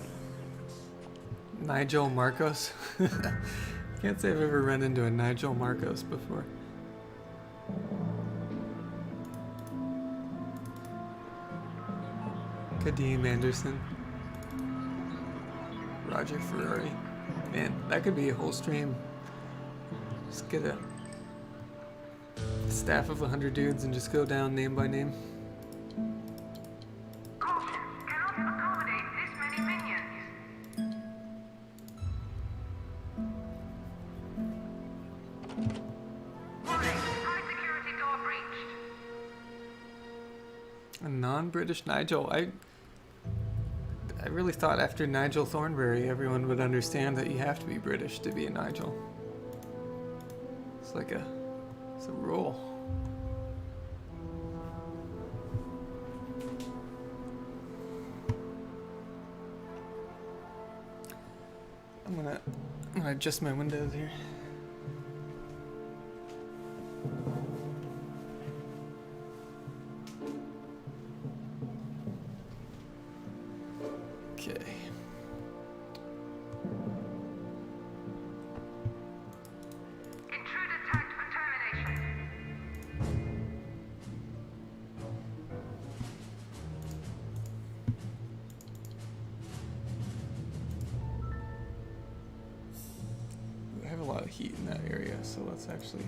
C: low.
A: Nigel Marcos. Can't say I've ever run into a Nigel Marcos before. Kadeem Anderson. Roger Ferrari. Man, that could be a whole stream. Just get a staff of 100 dudes and just go down name by name.
C: Caution, cannot accommodate this many minions. Warning, high security door breached.
A: A non-British Nigel. I really thought after Nigel Thornberry everyone would understand that you have to be British to be a Nigel. It's like it's a rule. I'm gonna adjust my windows here. Okay.
C: Intruder tagged for termination.
A: I have a lot of heat in that area, so let's actually...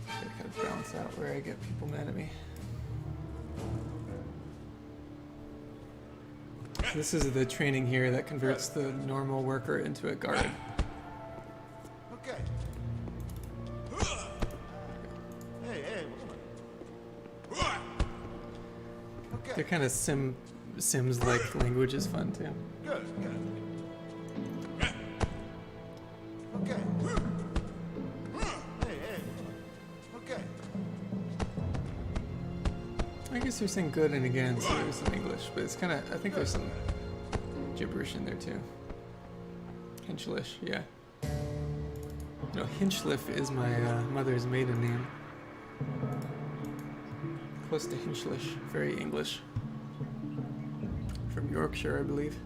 A: kind of balance out where I get people mad at me. This is the training here that converts the normal worker into a guard.
E: Okay. Hey, what's up? Okay.
A: They're kind of Sims-like language is fun too.
E: Good. Okay. Hey. Okay.
A: I guess they're saying good and again, so there's some English, but it's kind of, I think there's some gibberish in there too. Hinchlish, yeah. You know, Hinchliffe is my mother's maiden name. Close to Hinchlish, very English. From Yorkshire, I believe.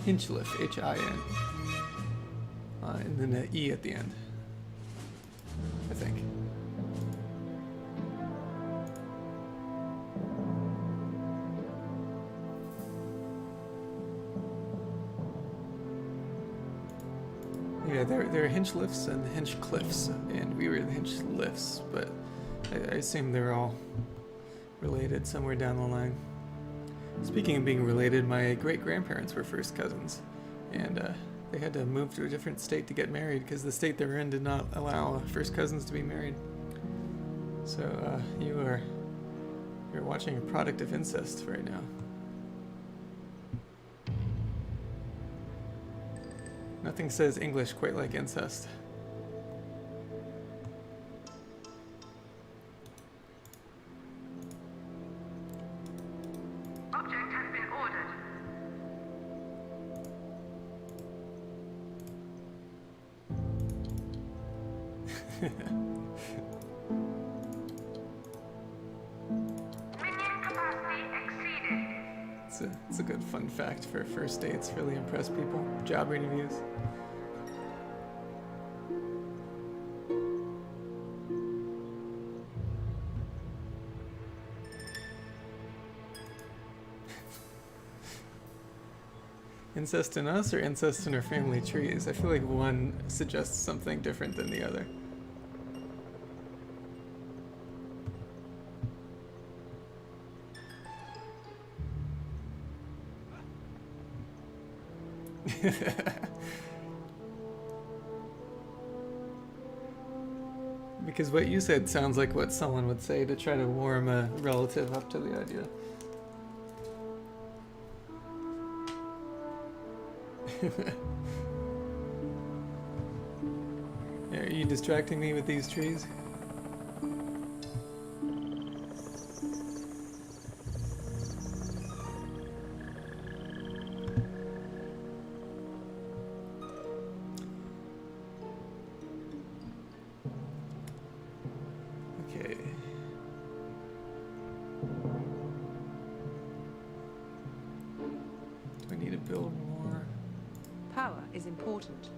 A: Hinchliffe, H-I-N. And then an E at the end, I think. Yeah, there are Hinchliffes and Hinchcliffes, and we were the Hinchlifes, but I assume they're all related somewhere down the line. Speaking of being related, my great-grandparents were first cousins, and they had to move to a different state to get married because the state they were in did not allow first cousins to be married. So you're watching a product of incest right now. Nothing says English quite like incest.
C: Object has been ordered. Minion capacity exceeded.
A: It's a good fun fact for first dates. Really impress people. Job interviews. Incest in us or incest in our family trees? I feel like one suggests something different than the other. Because what you said sounds like what someone would say to try to warm a relative up to the idea. Are you distracting me with these trees? Okay. Do I need to build more?
D: Power is important.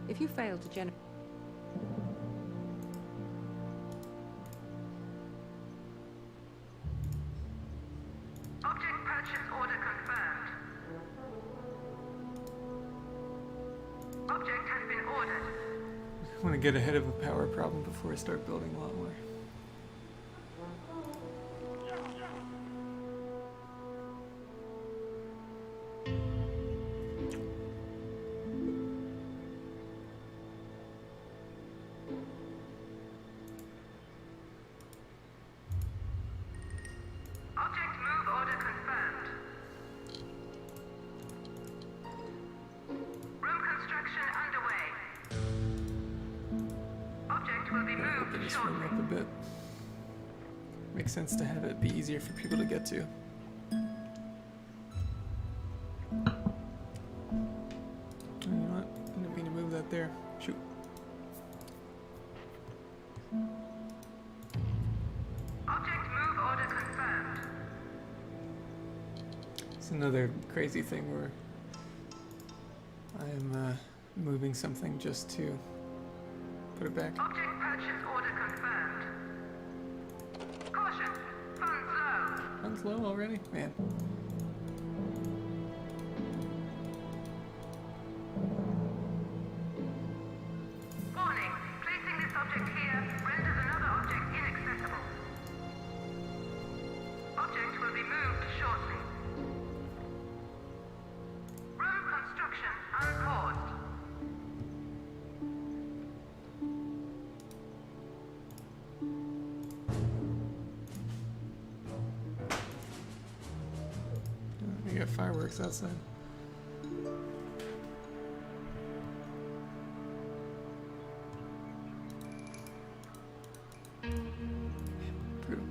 D: If you fail to generate...
C: Object purchase order confirmed. Object has been ordered.
A: I want to get ahead of a power problem before I start building a lot more.
C: Object move order confirmed. Room construction underway. Object will be
A: Open
C: moved
A: this room
C: shortly.
A: up a bit. Makes sense to have it be easier for people to get to. You know what? I didn't mean to move that there. Shoot.
C: Object move order confirmed.
A: It's another crazy thing where I'm moving something just to put it back.
C: Object purchase order confirmed. Caution, funds low.
A: Funds low already? Man.
C: Warning, placing this object here renders another object inaccessible. Object will be moved shortly. Room construction unpaused.
A: You got fireworks outside. Brutal.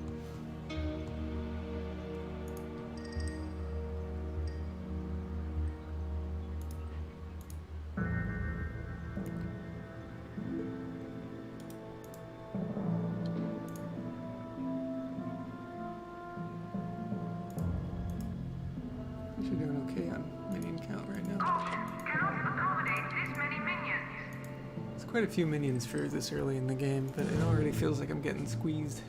A: You're doing okay on minion count right now.
C: Caution, cannot accommodate this many minions.
A: It's quite a few minions for this early in the game, but it already feels like I'm getting squeezed.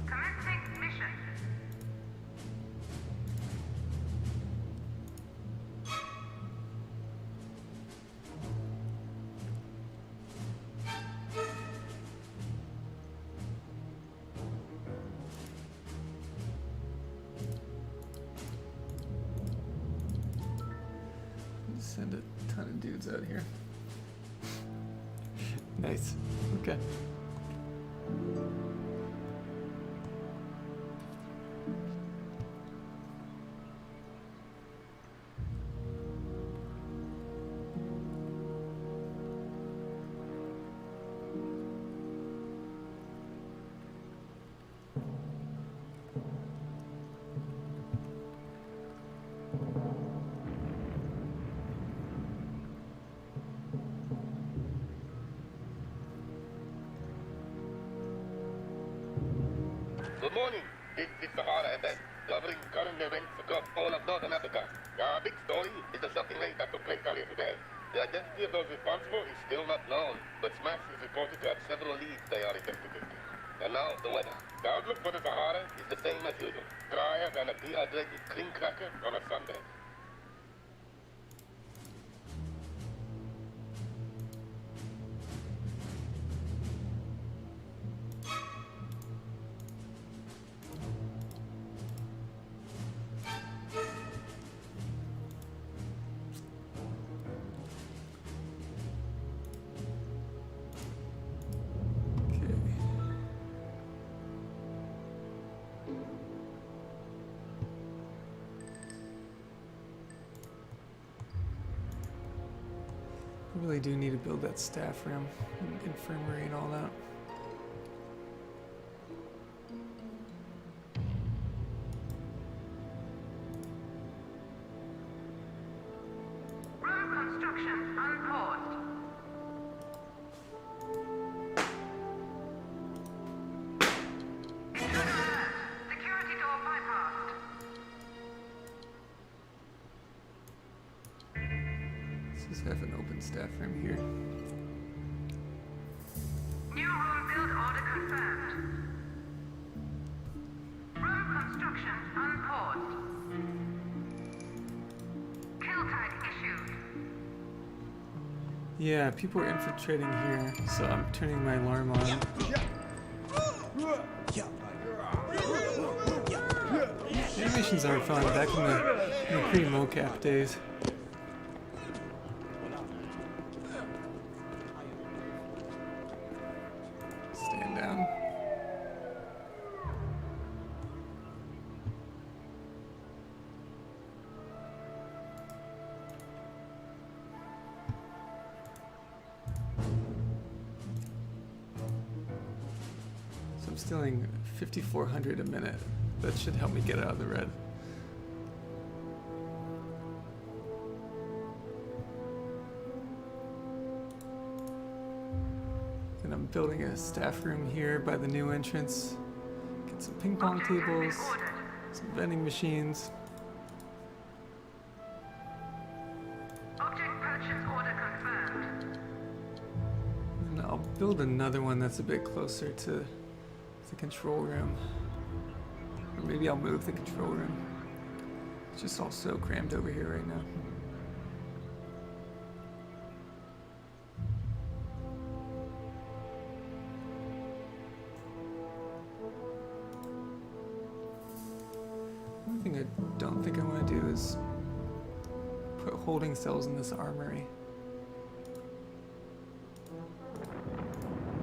C: Commencing mission.
A: send a ton of dudes out here. Nice. Okay.
H: Good morning. This is Sahara event, covering current events across all of Northern Africa. Our big story is the shocking raid that took place earlier today. The identity of those responsible is still not known, but Smash is reported to have several leads they are investigating. And now, the weather. The outlook for the Sahara is the same as usual. Drier than a dehydrated cream cracker on a Sunday.
A: I really do need to build that staff room, and infirmary, and all that.
C: Room construction unpaused. Intruder alert. Security door bypassed.
A: Let's just have an open staff room here.
C: New room build order confirmed. Room construction unpaused. Kill tag issued.
A: Yeah, people are infiltrating here, so I'm turning my alarm on. Animations are fun, back in the pre-mocap days. Stand down. So I'm stealing 5,400 a minute. That should help me get out of the red. And I'm building a staff room here by the new entrance. Get some ping pong tables, some vending machines.
C: Object purchase order confirmed.
A: And I'll build another one that's a bit closer to the control room. Or maybe I'll move the control room. It's just all so crammed over here right now. One thing I don't think I want to do is put holding cells in this armory.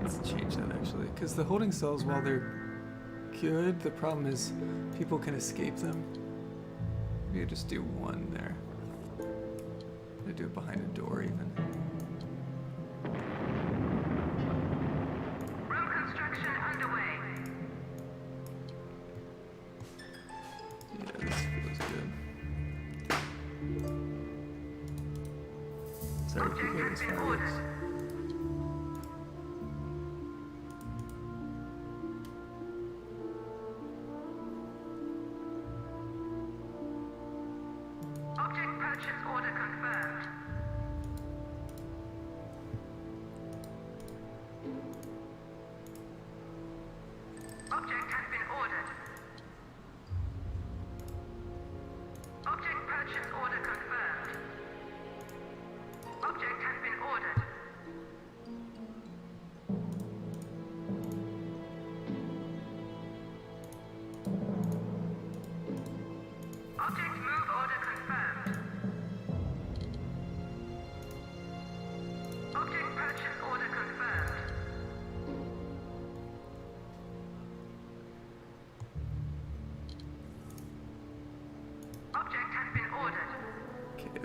A: Let's change that actually, because the holding cells, while they're good, the problem is people can escape them. Maybe I just do one there. I do it behind a door even.
C: Room construction underway.
A: Yeah, this feels good. Sorry, if you
C: Object
A: hear
C: has
A: this
C: been
A: fireworks.
C: ordered. Object purchase order confirmed. Object has been ordered. Object purchase order confirmed. Object has been ordered.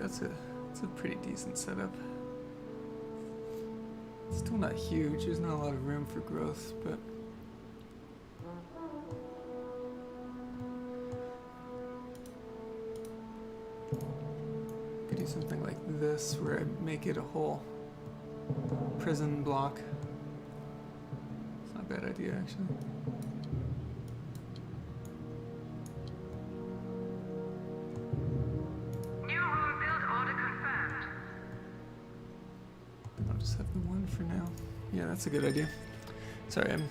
A: it's a pretty decent setup. It's still not huge. There's not a lot of room for growth, but could do something like this where I make it a whole prison block. It's not a bad idea, actually.
C: New room build order confirmed.
A: I'll just have the one for now. Yeah, that's a good idea. Sorry, I'm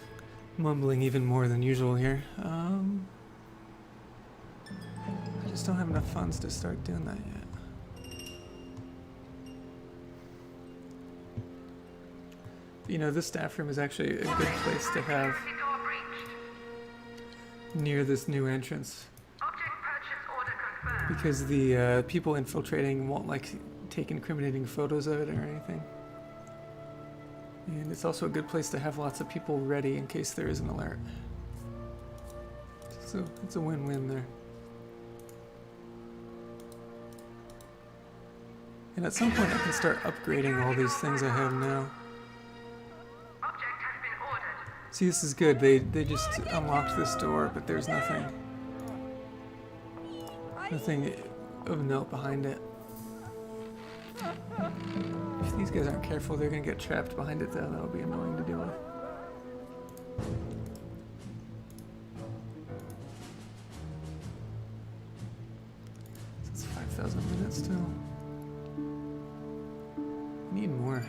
A: mumbling even more than usual here. I just don't have enough funds to start doing that yet. You know, this staff room is actually a good place to have
C: Security door breached.
A: near this new entrance,
C: Object purchase order confirmed.
A: because the people infiltrating won't like take incriminating photos of it or anything. And it's also a good place to have lots of people ready in case there is an alert. So it's a win-win there. And at some point I can start upgrading all these things I have now.
C: Object has been ordered.
A: See, this is good. They just unlocked this door, but there's nothing of note behind it. If these guys aren't careful, they're gonna get trapped behind it though. That'll be annoying to deal with. So it's 5,000 minutes still. Need more.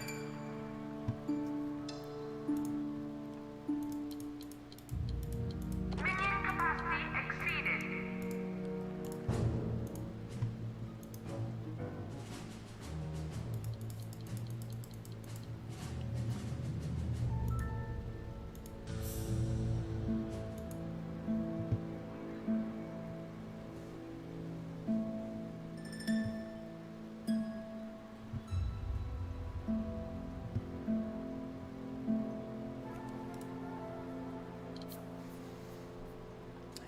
C: Minion capacity exceeded.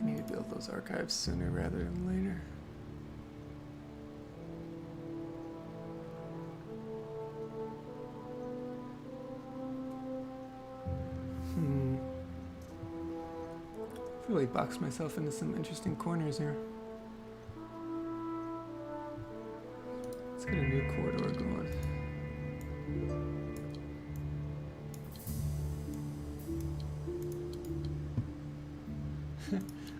A: I need to build those archives sooner rather than later. I feel like boxed myself into some interesting corners here. Let's get a new corridor going.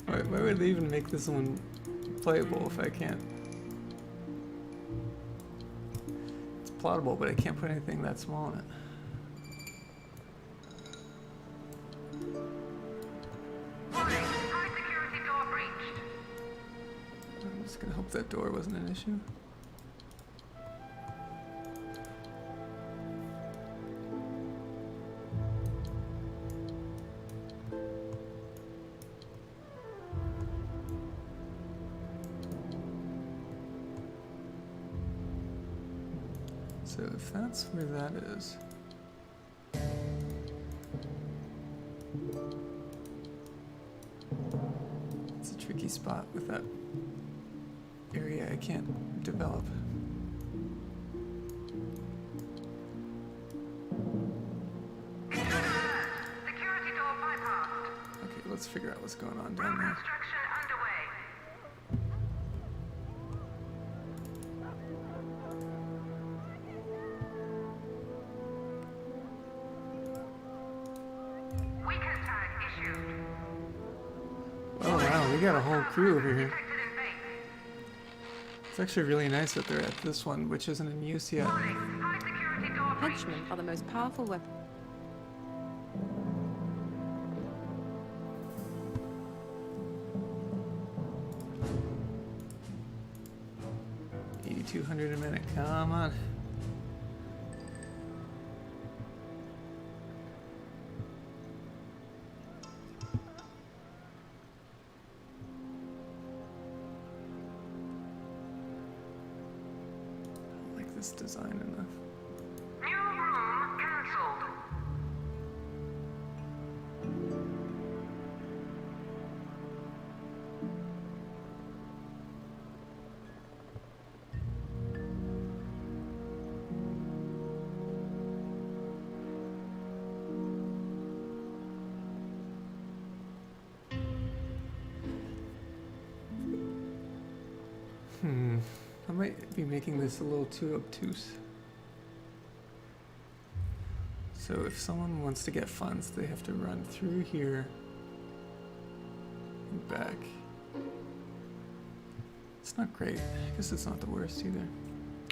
A: Why would they even make this one playable if I can't? It's plottable, but I can't put anything that small in it.
C: Warning, high security door breached.
A: I'm just gonna hope that door wasn't an issue. So if that's where that is, it's a tricky spot with that area I can't develop.
C: Intruder alert. Security door bypassed.
A: Okay, let's figure out what's going on down there.
C: Construction underway. Weaken tag issued.
A: Oh wow, we got a whole crew over here.
C: Detected in base.
A: It's actually really nice that they're at this one, which isn't in use yet.
C: Warning, high security door breached.
D: Henchmen are the most powerful weapon.
A: 8,200 a minute, come on. I don't like this design enough.
C: New room cancelled.
A: I might be making this a little too obtuse. So if someone wants to get funds, they have to run through here and back. It's not great. I guess it's not the worst either.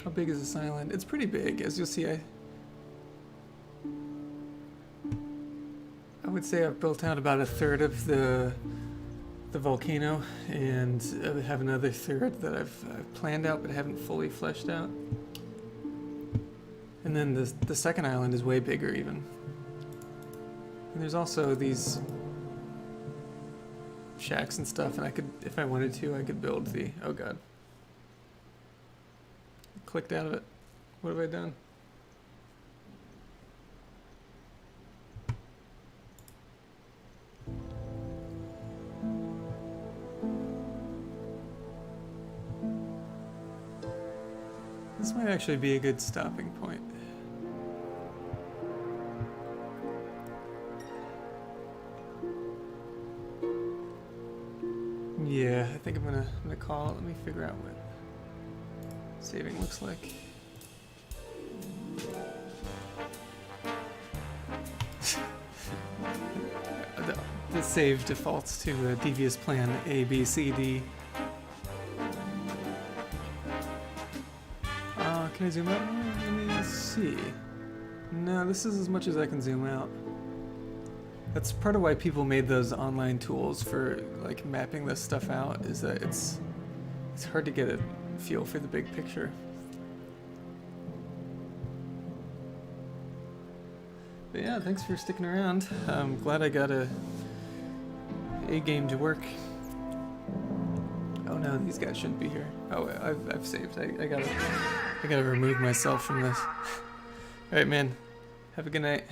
A: How big is this island? It's pretty big, as you'll see. I would say I've built out about a third of the volcano, and I have another third that I've planned out but haven't fully fleshed out. And then the second island is way bigger even. And there's also these shacks and stuff, and I could, if I wanted to, I could build the, oh god. I clicked out of it. What have I done? This might actually be a good stopping point. Yeah, I think I'm gonna call it. Let me figure out what saving looks like. The save defaults to a devious plan A, B, C, D. Can I zoom out more? Let me see. No, this is as much as I can zoom out. That's part of why people made those online tools for like mapping this stuff out, is that it's hard to get a feel for the big picture. But yeah, thanks for sticking around. I'm glad I got a game to work. Oh no, these guys shouldn't be here. Oh, I've saved. I gotta remove myself from this. All right, man. Have a good night.